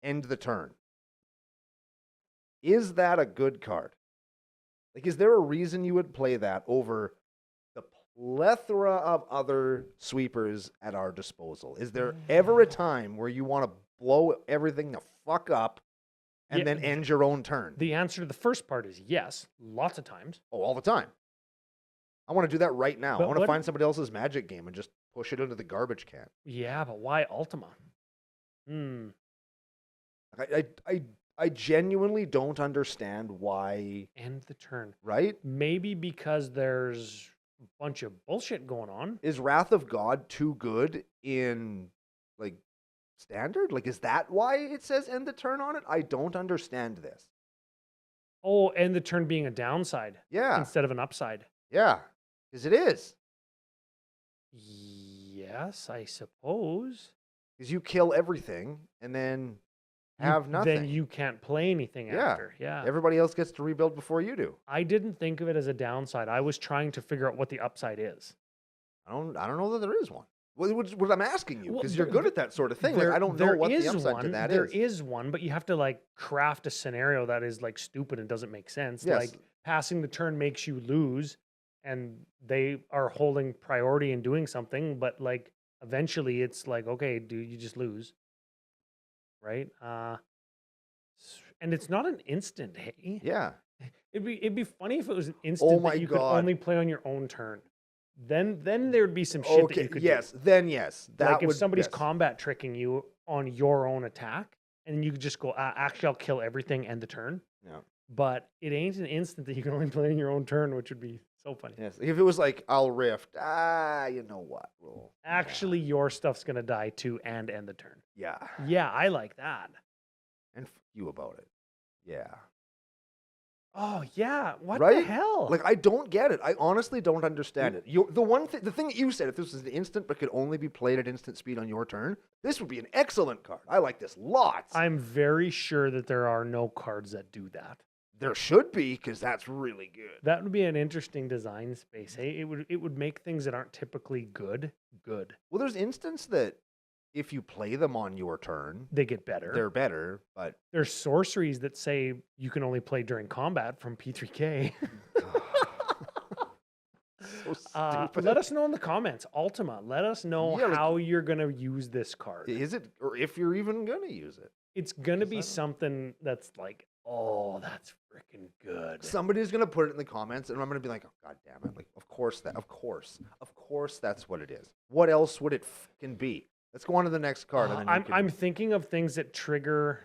end the turn. Is that a good card? Like, is there a reason you would play that over the plethora of other sweepers at our disposal. Is there ever a time where you want to blow everything the fuck up and Yeah, then end your own turn? The answer to the first part is yes, lots of times. Oh, all the time. I want to do that right now. But I want to what- find somebody else's Magic game and just push it into the garbage can. Yeah, but why Ultima? I genuinely don't understand why. End the turn. Right? Maybe because there's a bunch of bullshit going on. Is Wrath of God too good in like standard? Like, is that why it says end the turn on it? I don't understand this. Oh, end the turn being a downside Yeah. instead of an upside. Yeah. Because it is. Yes, I suppose. Because you kill everything and then have nothing. Then you can't play anything Yeah. after. Yeah. Everybody else gets to rebuild before you do. I didn't think of it as a downside. I was trying to figure out what the upside is. I don't know that there is one. What I'm asking you, Well, because you're good at that sort of thing. Like, I don't know there what the is upside to one. that There is. is one, but you have to like craft a scenario that is like stupid and doesn't make sense. Yes. Like passing the turn makes you lose, and they are holding priority and doing something, but like eventually it's like, okay, dude, you just lose. Right? And it's not an instant, hey? Yeah. It'd be funny if it was an instant Oh my that you could God. only play on your own turn. Then there would be some shit that Okay. you could Yes. do. Then yes. That Like if would, somebody's yes. combat tricking you on your own attack, and you could just go, actually, I'll kill everything and the turn. Yeah. But it ain't an instant that you can only play on your own turn, which would be so funny. Yes. If it was like I'll rift, you know what? Well, Actually, your stuff's gonna die too and end the turn. yeah. Yeah, I like that. And f you about it. Yeah. Oh yeah, what the Right? hell? Like, I don't get it. I honestly don't understand it. The thing that you said, if this was an instant but could only be played at instant speed on your turn, this would be an excellent card. I like this lots. I'm very sure that there are no cards that do that. There should be, because that's really good. That would be an interesting design space. Hey, it would make things that aren't typically good. Well, there's instants that if you play them on your turn, They get better. they're better, but There's sorceries that say you can only play during combat from P3K. so stupid. Let us know in the comments. Ultima, let us know Yeah, like- how you're going to use this card. Is it, or if you're even going to use it? It's going to be Is that- something that's like, oh, that's freaking good. Somebody's going to put it in the comments, and I'm going to be like, oh, God damn it. Like, of course, that's what it is. What else would it fucking be? Let's go on to the next card. And then you I'm thinking of things that trigger,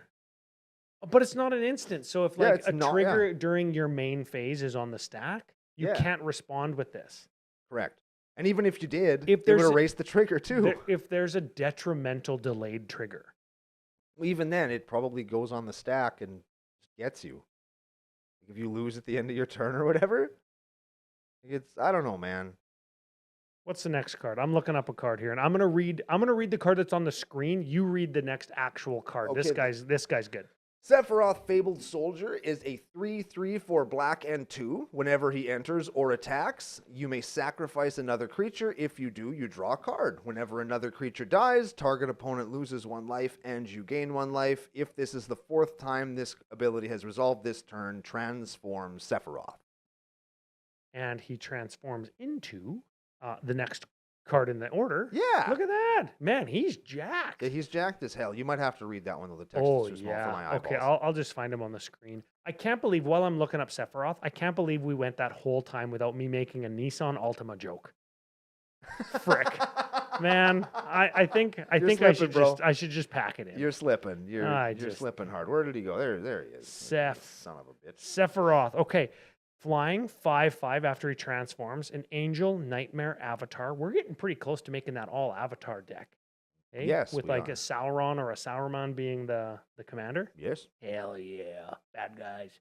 but it's not an instant. So if like it's a not- trigger during your main phase is on the stack, you Yeah. can't respond with this. Correct. And even if you did, If it would there's- erase the trigger too. If there's a detrimental delayed trigger, Well, even then, it probably goes on the stack and just gets you. If you lose at the end of your turn or whatever, I don't know, man. what's the next card? I'm looking up a card here, and I'm gonna read the card that's on the screen. You read the next actual card. This Okay. guy's good. Sephiroth Fabled Soldier is a 3/3 for black and 2. Whenever he enters or attacks, you may sacrifice another creature. If you do, you draw a card. Whenever another creature dies, target opponent loses 1 life and you gain 1 life. If this is the 4th time this ability has resolved this turn, transform Sephiroth. And he transforms into the next card in the order. Yeah. Look at that, man. He's jacked. Yeah, he's jacked as hell. You might have to read that one, though. The text Oh is too small for my yeah. eyeballs. Okay, I'll just find him on the screen. I can't believe while I'm looking up Sephiroth, I can't believe we went that whole time without me making a Nissan Altima joke. Frick. Man, I think I slipping, bro. should just pack it in. You're slipping. You're just- slipping hard. Where did he go? There he is. Son of a bitch. Sephiroth. Okay. Flying 5/5 after he transforms, an angel, nightmare, avatar. We're getting pretty close to making that all avatar deck. Okay? Yes, With we like are. a Sauron or a Sauron being the commander. Yes. Hell yeah. Bad guys.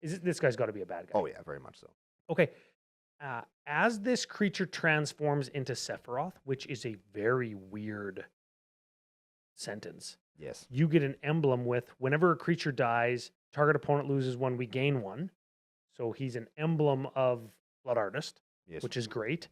This guy's got to be a bad guy. Oh, yeah, very much so. Okay. As this creature transforms into Sephiroth, which is a very weird sentence, Yes. you get an emblem with whenever a creature dies, target opponent loses 1, we gain 1. So he's an emblem of Blood Artist, Yes. which is great.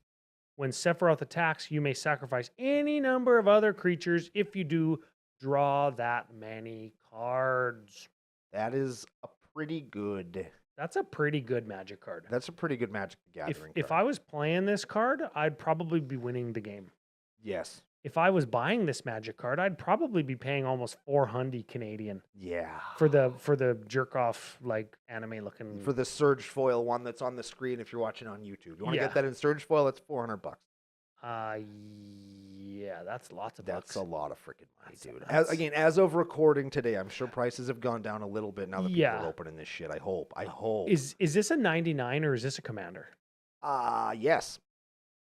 When Sephiroth attacks, you may sacrifice any number of other creatures. If you do, draw that many cards. That is a pretty good That's a pretty good Magic card. That's a pretty good Magic the Gathering If card. I was playing this card, I'd probably be winning the game. Yes. If I was buying this Magic card, I'd probably be paying almost 400 Canadian Yeah. for the jerk off like anime looking. For the Surge Foil one that's on the screen if you're watching on YouTube. You want to Yeah. get that in Surge Foil, it's $400. Yeah, that's lots of That's bucks. a lot of freaking money, dude. that's- As of recording today, I'm sure prices have gone down a little bit now that people Yeah. are opening this shit. I hope. Is this a 99 or is this a Commander? Yes.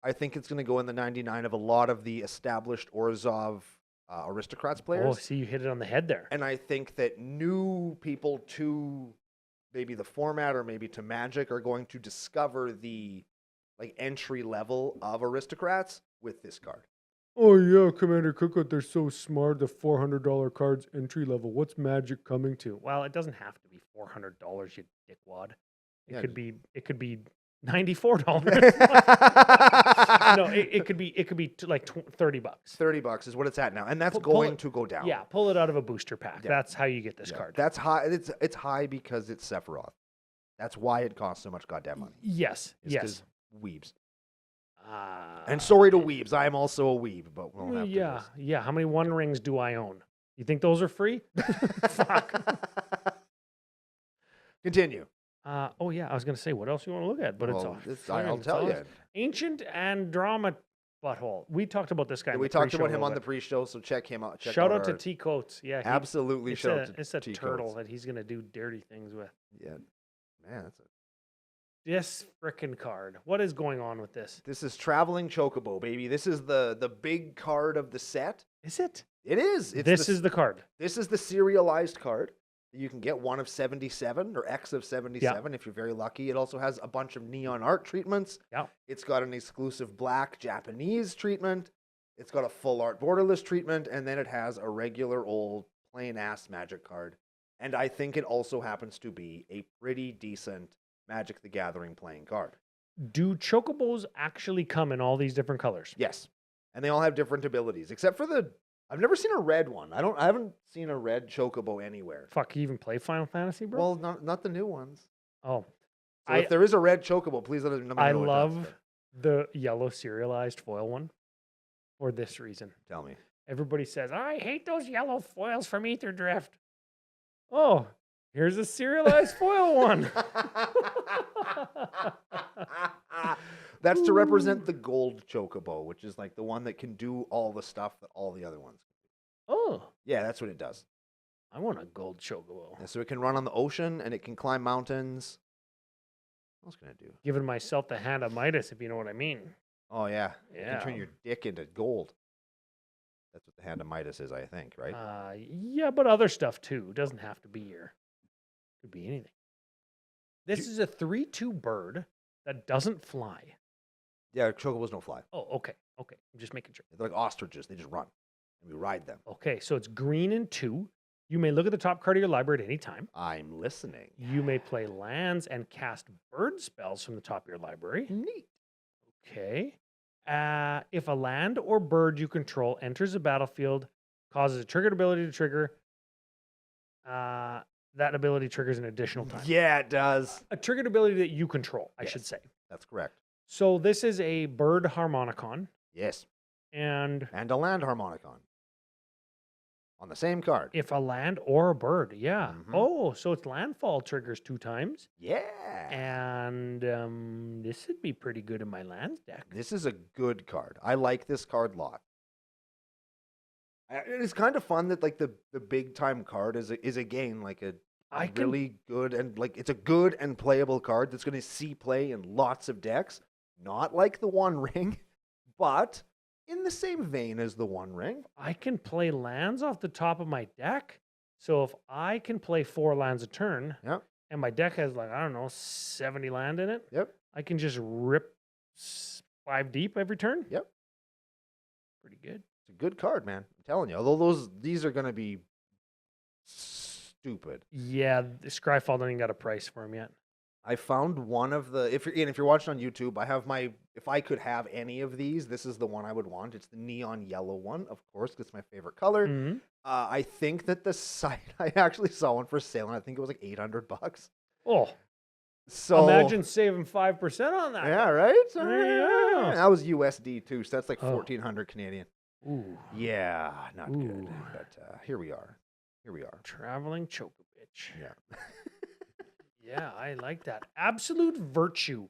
I think it's going to go in the 99 of a lot of the established Orzhov Aristocrats players. Oh, see, you hit it on the head there. And I think that new people to maybe the format or maybe to Magic are going to discover the like entry level of Aristocrats with this card. Oh yeah, Commander Cookout, they're so smart. The $400 cards entry level. What's Magic coming to? Well, it doesn't have to be $400, you dickwad. It Yeah, could be $94. No, it could be like $30. $30 is what it's at now, and that's Pull going it- to go down. Yeah, pull it out of a booster pack. Yeah. That's how you get this Yeah, card. That's high. It's high because it's Sephiroth. That's why it costs so much goddamn money. Yes, It's yes. 'cause weebs. Uh, And sorry to weebs. I am also a weeb, but we won't have to yeah, yeah. How many One Rings do I own? You think those are free? Fuck. Continue. Oh yeah, I was gonna say what else you want to look at, but it's Well, off. I'll tell you. Ancient Andromeda Butthole. We talked about this guy. in We the talked pre-show about a him little on the bit. pre-show, so check him out. Check Shout out out to our- T Coates. Yeah, Absolutely, shout out to it's a T turtle Coates. that he's gonna do dirty things with. Yeah, man, This frickin' card. What is going on with this? this is Traveling Chocobo, baby. This is the big card of the set. Is it? It is. This is the card. This is the serialized card. You can get one of 77 or X of 77 if you're very lucky. It also has a bunch of neon art treatments. Yeah. It's got an exclusive black Japanese treatment. It's got a full art borderless treatment, and then it has a regular old plain ass Magic card. And I think it also happens to be a pretty decent Magic the Gathering playing card. Do chocobos actually come in all these different colors? Yes. And they all have different abilities, except for I've never seen a red one. I haven't seen a red chocobo anywhere. Fuck, you even play Final Fantasy, bro? Well, not the new ones. Oh, So if there is a red chocobo, please let me know. I what it does, love the yellow serialized foil one for this reason. but tell me. Everybody says, I hate those yellow foils from Ether Drift. Oh, here's a serialized foil one. That's to represent the gold chocobo, which is like the one that can do all the stuff that all the other ones can. Oh, Yeah, that's what it does. I want a gold chocobo. Yeah, so it can run on the ocean and it can climb mountains. What else can it do? Giving myself the hand of Midas, if you know what I mean. Oh yeah, you can turn Yeah. your dick into gold. That's what the hand of Midas is, I think, right? Yeah, but other stuff too. It doesn't have to be here. Could be anything. This is a 3/2 bird that doesn't fly. Yeah, chocobos don't fly. Oh, okay. Okay. I'm just making sure. They're like ostriches; they just run, and we ride them. Okay, so it's green and 2. You may look at the top card of your library at any time. I'm listening. You may play lands and cast bird spells from the top of your library. Neat. Okay. If a land or bird you control enters the battlefield, causes a triggered ability to trigger, that ability triggers an additional time. Yeah, it does. A triggered ability that you control, I should Yes. say. That's correct. So this is a bird harmonicon, Yes, and and a land harmonicon on the same card. if a land or a bird, yeah. Mhm. Oh, so it's landfall triggers 2 times, Yeah. and this would be pretty good in my lands deck. This is a good card. I like this card a lot. It's kind of fun that like the big time card is again like a I can- really good and like it's a good and playable card that's going to see play in lots of decks. Not like the One Ring, but in the same vein as the One Ring. I can play lands off the top of my deck. So if I can play 4 lands a turn, Yep. and my deck has like, I don't know, 70 land in it, Yep. I can just rip 5 deep every turn. Yep. Pretty good. It's a good card, man. I'm telling you. Although these are going to be stupid. Yeah, the Scryfall doesn't even got a price for him yet. I found one of the if you're watching on YouTube, I have if I could have any of these, this is the one I would want. It's the neon yellow one, of course, 'cause it's my favorite color. Mhm. I think that the site I actually saw one for sale, and I think it was like $800. Oh, So Imagine saving 5% on that. yeah, right. Yeah. That was USD too, so that's like Oh. 1,400 Canadian. Ooh. Yeah, not good. Ooh. But here we are. Here we are. Traveling Chokovich. Yeah. Yeah, I like that. Absolute Virtue.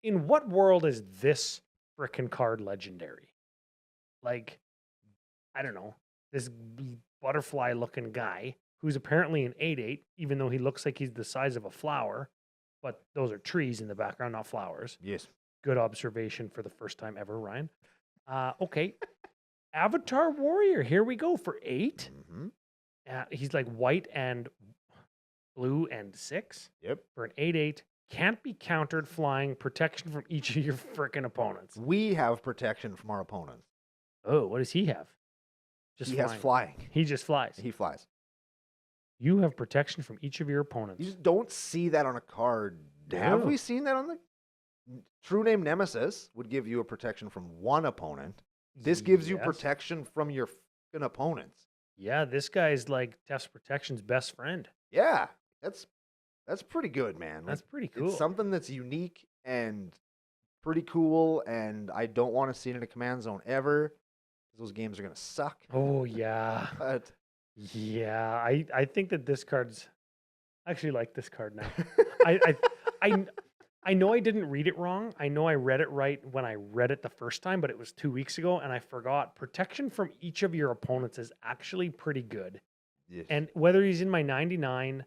In what world is this frickin' card legendary? Like, I don't know. This butterfly looking guy who's apparently an 8/8, even though he looks like he's the size of a flower. But those are trees in the background, not flowers. Yes. Good observation for the first time ever, Ryan. Okay. Avatar Warrior. Here we go for 8. Mm-hmm. He's like white and blue and 6 Yep. for an 8/8. Can't be countered, flying, protection from each of your frickin' opponents. We have protection from our opponents. Oh, what does he have? Just He flying. has flying. He just flies. He flies. You have protection from each of your opponents. You just don't see that on a card. Have No. we seen that on the True Name Nemesis? Would give you a protection from one opponent. This gives you Yes. protection from your fucking opponents. Yeah, this guy's like Test Protection's best friend. Yeah, that's pretty good, man. That's Like, pretty cool. It's something that's unique and pretty cool, and I don't want to see it in a command zone ever. Those games are gonna suck. Oh yeah, But yeah. I think that this card's. I actually like this card now. I know I didn't read it wrong. I know I read it right when I read it the first time, but it was 2 weeks ago, and I forgot. Protection from each of your opponents is actually pretty good. yes. And whether he's in my 99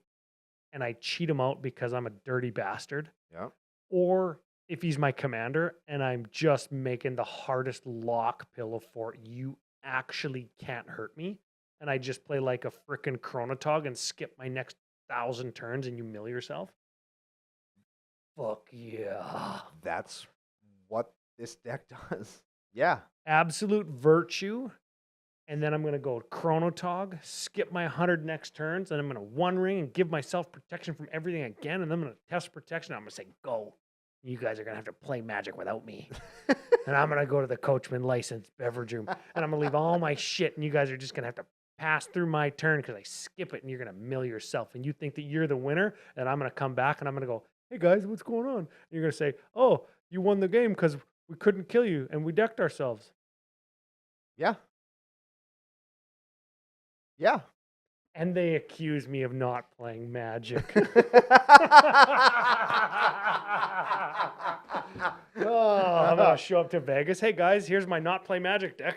and I cheat him out because I'm a dirty bastard, yeah, or if he's my commander and I'm just making the hardest lock pillow for it, you actually can't hurt me. And I just play like a frickin' Chronotog and skip my next 1,000 turns and you mill yourself. Fuck yeah. that's what this deck does. Yeah, Absolute Virtue. And then I'm going to go Chronotog, skip my 100 next turns, and I'm going to one ring and give myself protection from everything again. And then I'm going to test protection. I'm going to say, go. You guys are going to have to play Magic without me. And I'm going to go to the Coachman licensed beverage room. And I'm going to leave all my shit. And you guys are just going to have to pass through my turn because I skip it. And you're going to mill yourself. And you think that you're the winner. And I'm going to come back and I'm going to go, hey guys, what's going on? And you're going to say, oh, you won the game because we couldn't kill you. And we decked ourselves. yeah, yeah. And they accuse me of not playing Magic. Oh, I'm gonna show up to Vegas. Hey guys, here's my not play Magic deck.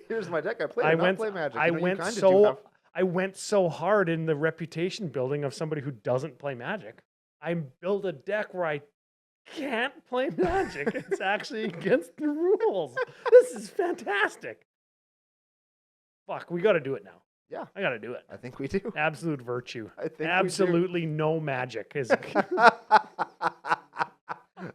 Here's my deck. I play. I not went. play Magic. I You know, you went kinda do so. have- I went so hard in the reputation building of somebody who doesn't play Magic. I built a deck where I can't play Magic. It's actually against the rules. This is fantastic. Fuck, we got to do it now. Yeah, I got to do it. I think we do. Absolute Virtue. I think we do. Absolutely no magic is.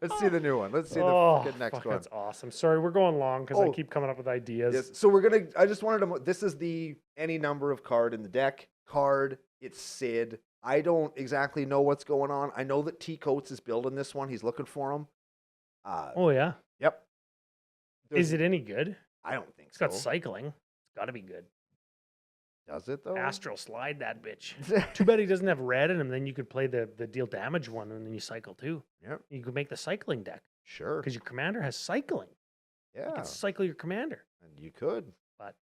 Let's see the new one. Let's see the Oh, fucking next fuck, one. that's awesome. Sorry, we're going long because I Oh. keep coming up with ideas. Yes. So we're gonna. I just wanted to. This is the any number of card in the deck card. It's Sid. I don't exactly know what's going on. I know that T Coates is building this one. He's looking for him. Oh yeah. Yep. Is it any good? I don't think It's so. got cycling. It's got to be good. Does it though? Astral slide that bitch. Too bad he doesn't have red in him. Then you could play the deal damage one, and then you cycle too. Yep. You could make the cycling deck Sure. because your commander has cycling. You Yeah. can cycle your commander. And you could, But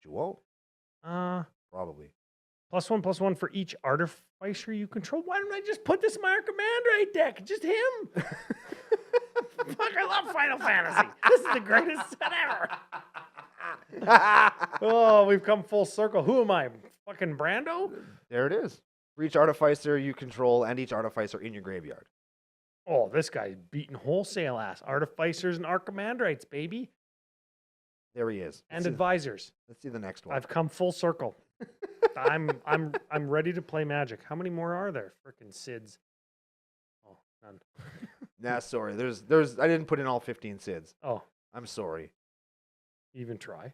you won't. Probably. +1/+1 for each artificer you control. Why don't I just put this in my Commander deck? Just him. Fuck, I love Final Fantasy. This is the greatest set ever. Oh, we've come full circle. Who am I? Fucking Brando? There it is. For each artificer you control and each artificer in your graveyard. Oh, this guy's beating wholesale ass. Artificers and Archimandrites, baby. There he is. And advisors. Let's see the next one. I've come full circle. I'm ready to play Magic. How many more are there? Frickin' Sids. Oh, none. Nah, sorry. There's. I didn't put in all 15 Sids. Oh, I'm sorry. even try.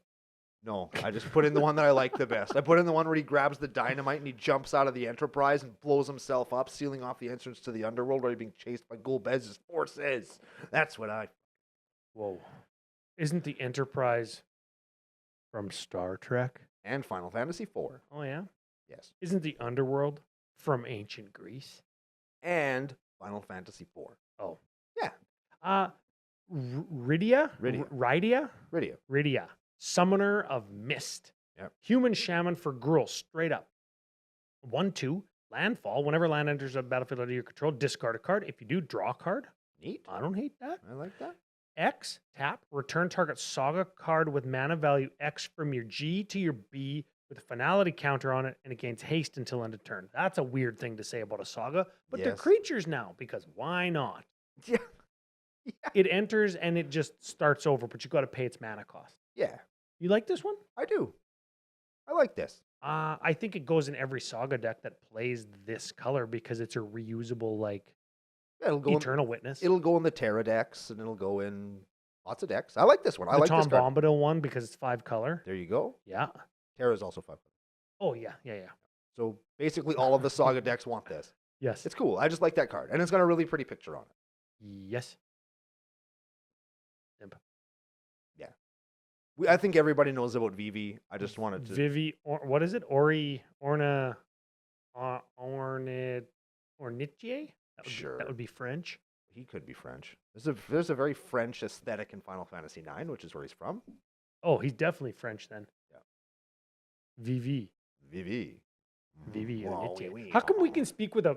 No, I just put in the one that I like the best. I put in the one where he grabs the dynamite and he jumps out of the Enterprise and blows himself up, sealing off the entrance to the underworld where he's being chased by Golbez's forces. That's what I. Whoa. Isn't the Enterprise from Star Trek? And Final Fantasy IV. Oh, yeah? Yes. Isn't the Underworld from ancient Greece? And Final Fantasy IV. Oh. Yeah. Rydia? Rydia. Rydia. Summoner of Mist. Yep. Human shaman for Gruul, straight up. 1/2. Landfall. Whenever land enters a battlefield under your control, discard a card. If you do, draw a card. Neat. I don't hate that. I like that. X, tap, return target saga card with mana value X from your G to your B with a finality counter on it, and it gains haste until end of turn. That's a weird thing to say about a saga, but they're Yes. creatures now, because why not? Yeah. It enters and it just starts over, but you got to pay its mana cost. Yeah. You like this one? I do. I like this. I think it goes in every saga deck that plays this color because it's a reusable, like, Yeah, it'll go Eternal Witness. It'll go in the Terra decks, and it'll go in lots of decks. I like this one. I The like Tom this card. Bombadil one because it's 5 color. There you go. Yeah. Terra's also 5. Oh, yeah. So basically, all of the Saga decks want this. Yes. It's cool. I just like that card, and it's got a really pretty picture on it. Yes. I think everybody knows about Vivi. I just wanted to. Vivi, what is it? Ornitier? Sure. That would be French. He could be French. There's a very French aesthetic in Final Fantasy IX, which is where he's from. Oh, he's definitely French then. Yeah. Vivi. Vivi. Ornitier. Oui, oui. How come we can speak with a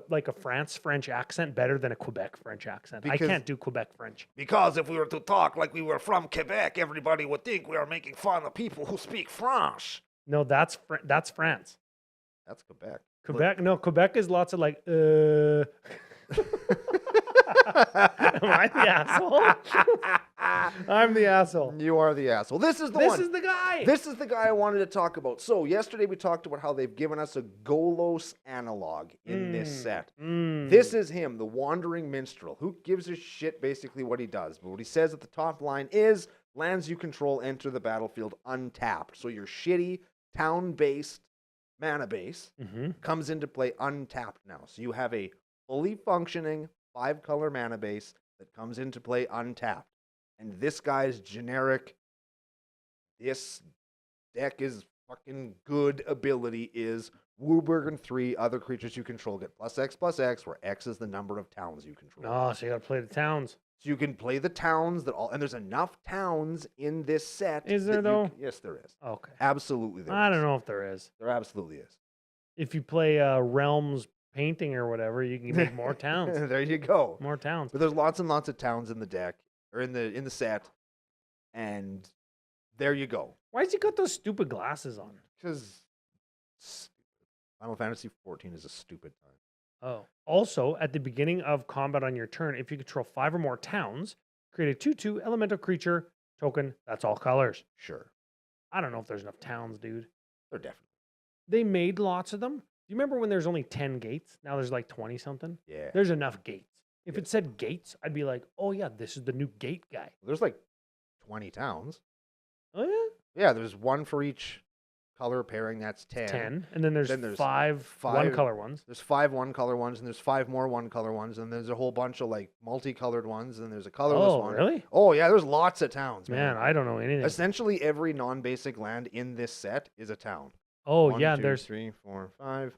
French accent better than a Quebec French accent? I Because- can't do Quebec French. Because if we were to talk like we were from Quebec, everybody would think we are making fun of people who speak French. No, that's France. That's Quebec. Quebec is lots of like, Am I the asshole? I'm the asshole. You are the asshole. This is the This one. is the guy. This is the guy I wanted to talk about. So yesterday we talked about how they've given us a Golos analog in this set. This is him, the Wandering Minstrel. Who gives a shit basically what he does? But what he says at the top line is, lands you control enter the battlefield untapped. So your shitty town-based mana base comes into play untapped now. So you have a fully functioning 5-color mana base that comes into play untapped. And this guy's generic, this deck is fucking good ability is Wooburg 3, other creatures you control get +X/+X, where X is the number of towns you control. Oh, so you gotta play the towns. So you can play the towns and there's enough towns in this set. Is there, though? Yes, there is. Okay. Absolutely there I is. don't know if there is. There absolutely is. If you play Realms painting or whatever, you can make more towns. There you go. More towns. But there's lots and lots of towns in the deck, or in the set, and there you go. Why's he got those stupid glasses on? Because Final Fantasy XIV is a stupid time. Oh. Also, at the beginning of combat on your turn, if you control 5 or more towns, create a 2/2 elemental creature token. That's all colors. Sure. I don't know if there's enough towns, dude. They're definitely. They made lots of them. Do you remember when there's only 10 gates? Now there's like 20 something. Yeah. There's enough gates. If Yeah. it said gates, I'd be like, oh yeah, this is the new gate guy. There's like 20 towns. Oh yeah? Yeah, there's one for each color pairing. That's 10. 10. And then there's, Then there's five five- one-color ones. There's 5 one-color ones, and there's 5 more one-color ones, and there's a whole bunch of like multicolored ones, and there's a colorless Oh, one. really? Oh, yeah, there's lots of towns, Man, I don't know anything. Essentially, every non-basic land in this set is a town. Oh, 1, yeah, 2, there's 3, 4, 5,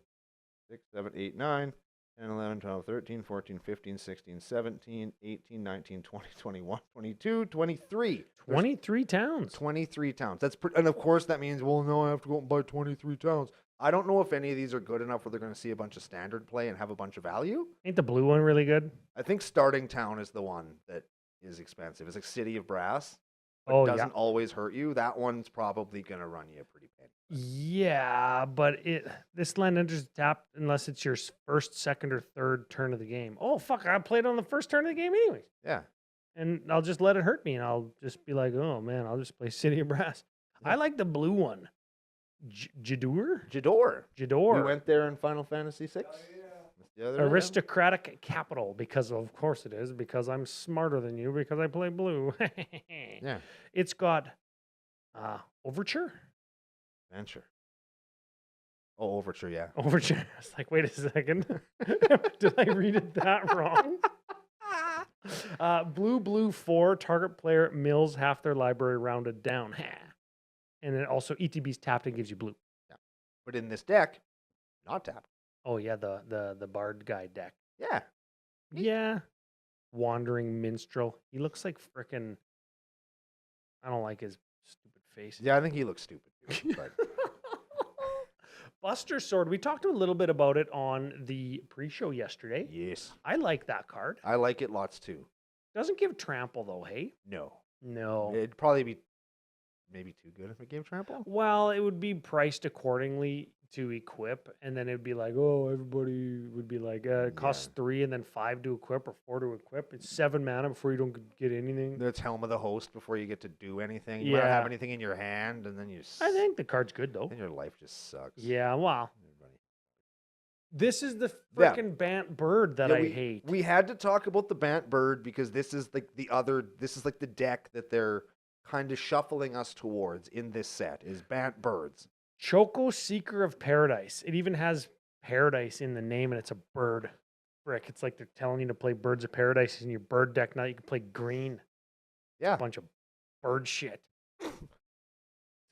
6, 7, 8, 9, 10, 11, 12, 13, 14, 15, 16, 17, 18, 19, 20, 21, 22, 23. There's 23 towns. 23 towns. And of course, that means, well, no, I have to go and buy 23 towns. I don't know if any of these are good enough where they're going to see a bunch of standard play and have a bunch of value. Ain't the blue one really good? I think starting town is the one that is expensive. It's like City of Brass. But Oh, doesn't yeah. always hurt you. That one's probably going to run you a pretty penny. Yeah, but this land enters tapped unless it's your first, second, or third turn of the game. Oh, fuck, I played on the first turn of the game anyways. Yeah. And I'll just let it hurt me, and I'll just be like, oh, man, I'll just play City of Brass. Yeah. I like the blue one. Jador? Jador. Jador. We went there in Final Fantasy VI. The other Aristocratic capital, because of course it is, because I'm smarter than you, because I play blue. Yeah. It's got Overture? Adventure. Oh, Overture, yeah. Overture. I was like, wait a second. Did I read it that wrong? Blue 4, target player mills half their library rounded down. And then also ETB's tapped and gives you blue. Yeah. But in this deck, not tapped. Oh yeah, the Bard guy deck. Yeah. Yeah. Wandering minstrel. He looks like frickin'. I don't like his stupid face. Yeah, I think he looks stupid. Too, but Buster Sword. We talked a little bit about it on the pre-show yesterday. yes, I like that card. I like it lots too. Doesn't give trample though, hey? No, No. it'd probably be maybe too good if it gave trample. Well, it would be priced accordingly to equip, and then it'd be like, oh, everybody would be like, it costs 3 and then 5 to equip or 4 to equip. It's 7 mana before you don't get anything. It's Helm of the Host before you get to do anything. You might not have anything in your hand, and then I think the card's good though. then your life just sucks. Yeah, well, Everybody. this is the freaking Bant Bird that I hate. We had to talk about the Bant Bird because this is like this is like the deck that they're kind of shuffling us towards in this set is Bant Birds. Choco Seeker of Paradise. It even has paradise in the name, and it's a bird. Frick, it's like they're telling you to play Birds of Paradise in your bird deck. Now you can play green. Yeah. A bunch of bird shit. It's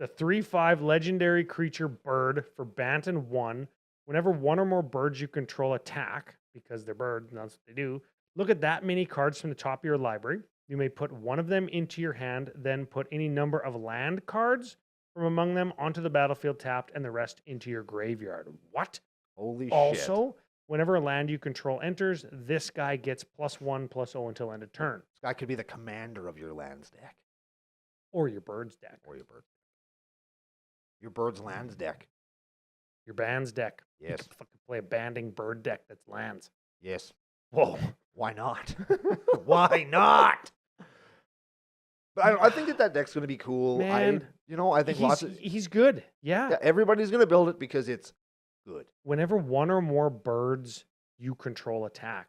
a 3/5 legendary creature bird for Banton 1. Whenever one or more birds you control attack, because they're birds, and that's what they do, look at that many cards from the top of your library. You may put one of them into your hand, then put any number of land cards from among them onto the battlefield tapped, and the rest into your graveyard. What? Holy shit. Also, whenever a land you control enters, this guy gets +1/+0 until end of turn. This guy could be the commander of your lands deck. Or your birds deck. Or your bird's lands deck. Your band's deck. You Yes. could fucking play a banding bird deck that's lands. Yes. Whoa. Why not? Why not? But I think that deck's going to be cool. Man, I think he's good. yeah, everybody's going to build it because it's good. Whenever one or more birds you control attack,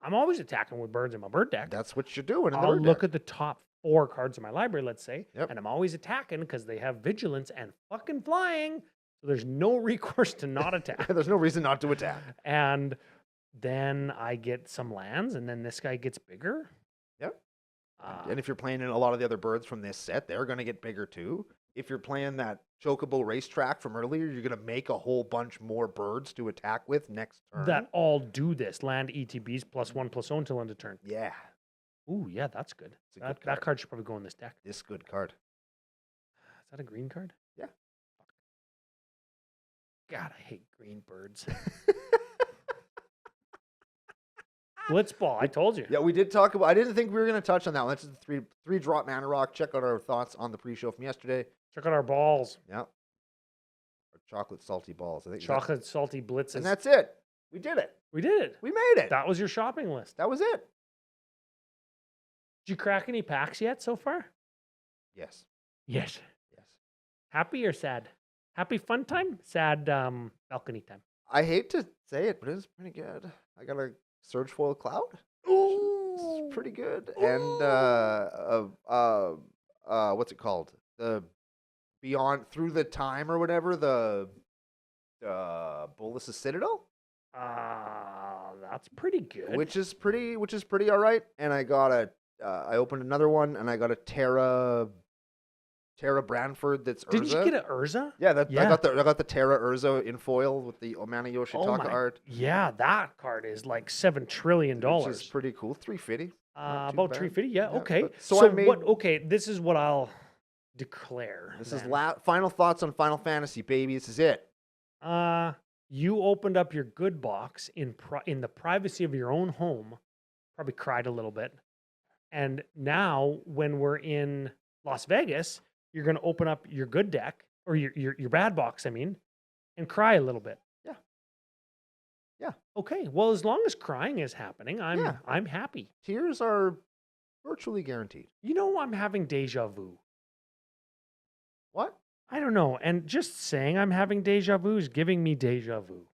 I'm always attacking with birds in my bird deck. That's what you're doing in the I'll bird look deck. at the top 4 cards in my library, let's say, Yep. and I'm always attacking because they have vigilance and fucking flying. So there's no recourse to not attack. There's no reason not to attack. And then I get some lands, and then this guy gets bigger. Yep. And if you're playing in a lot of the other birds from this set, they're going to get bigger too. If you're playing that Chocobo racetrack from earlier, you're going to make a whole bunch more birds to attack with next turn. That all do this. Land ETBs +1/+0 until end of turn. Yeah. Ooh, yeah, that's good. It's a good card. That card should probably go in this deck. This good card. Is that a green card? Yeah. Fuck. God, I hate green birds. Blitzball, I told you. Yeah, we did talk about. I didn't think we were going to touch on that one. That's the three drop mana rock. Check out our thoughts on the pre-show from yesterday. Check out our balls. Yeah. Our chocolate salty balls. I think. Chocolate salty blitzes. And that's it. We did it. We did it. We made it. That was your shopping list. That was it. Did you crack any packs yet so far? Yes. Yes. Yes. Happy or sad? Happy fun time? Sad balcony time. I hate to say it, but it was pretty good. I got a Surge Foil Cloud. Ooh. It's pretty good. And what's it called? The Beyond Through the Time or whatever. The Bolus's Citadel. That's pretty good. Which is pretty all right. And I got I opened another one, and I got a Terra Branford. That's Urza. Didn't you get an Urza? Yeah, I got the Terra Urza in foil with the Omana Yoshitaka art. Yeah, that card is like $7 trillion. Which is pretty cool. 350. About 350. Yeah. Okay. But- So I made, what? Okay, this is what I'll declare. This is then. final thoughts on Final Fantasy, baby. This is it. You opened up your good box in the privacy of your own home. Probably cried a little bit. And now, when we're in Las Vegas, you're going to open up your good deck or your bad box, I mean, and cry a little bit. Yeah. Yeah. Okay. Well, as long as crying is happening, I'm happy. Tears are virtually guaranteed. You know, I'm having deja vu. What? I don't know. And just saying I'm having deja vu is giving me deja vu.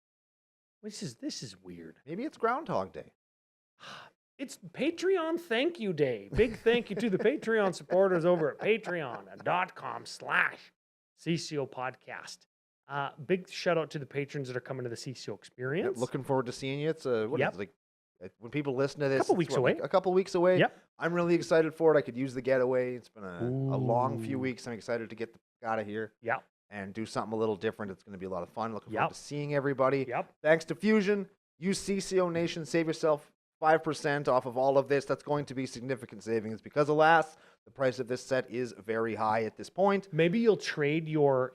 This is weird. Maybe it's Groundhog Day. It's Patreon Thank You Day. Big thank you to the Patreon supporters over at patreon.com/CCO podcast. Big shout out to the patrons that are coming to the CCO experience. Yeah, looking forward to seeing you. It's when people listen to this, Couple weeks away. A couple weeks away. Yep. I'm really excited for it. I could use the getaway. It's been a long few weeks. I'm excited to get out of here. Yeah. And do something a little different. It's going to be a lot of fun. Looking Yep. forward to seeing everybody. Yep. Thanks to Fusion. Use CCO Nation. Save yourself 5% off of all of this. That's going to be significant savings because, alas, the price of this set is very high at this point. Maybe you'll trade your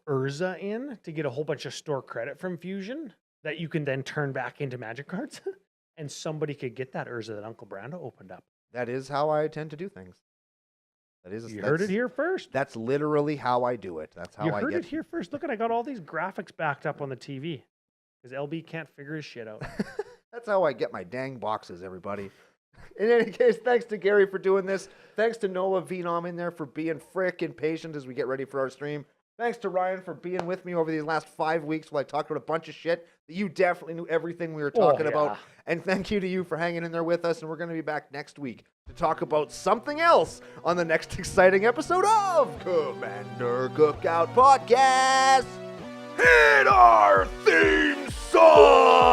Urza in to get a whole bunch of store credit from Fusion that you can then turn back into Magic cards, and somebody could get that Urza that Uncle Brando opened up. That is how I tend to do things. You heard it here first. That's literally how I do it. That's how You I heard get it here first. Look at, I got all these graphics backed up on the TV because LB can't figure his shit out. That's how I get my dang boxes, everybody. In any case, thanks to Gary for doing this. Thanks to Noah Venom in there for being frickin' patient as we get ready for our stream. Thanks to Ryan for being with me over these last 5 weeks while I talked about a bunch of shit that you definitely knew everything we were talking about. And thank you to you for hanging in there with us. And we're going to be back next week to talk about something else on the next exciting episode of Commander Cookout Podcast. Hit our theme song!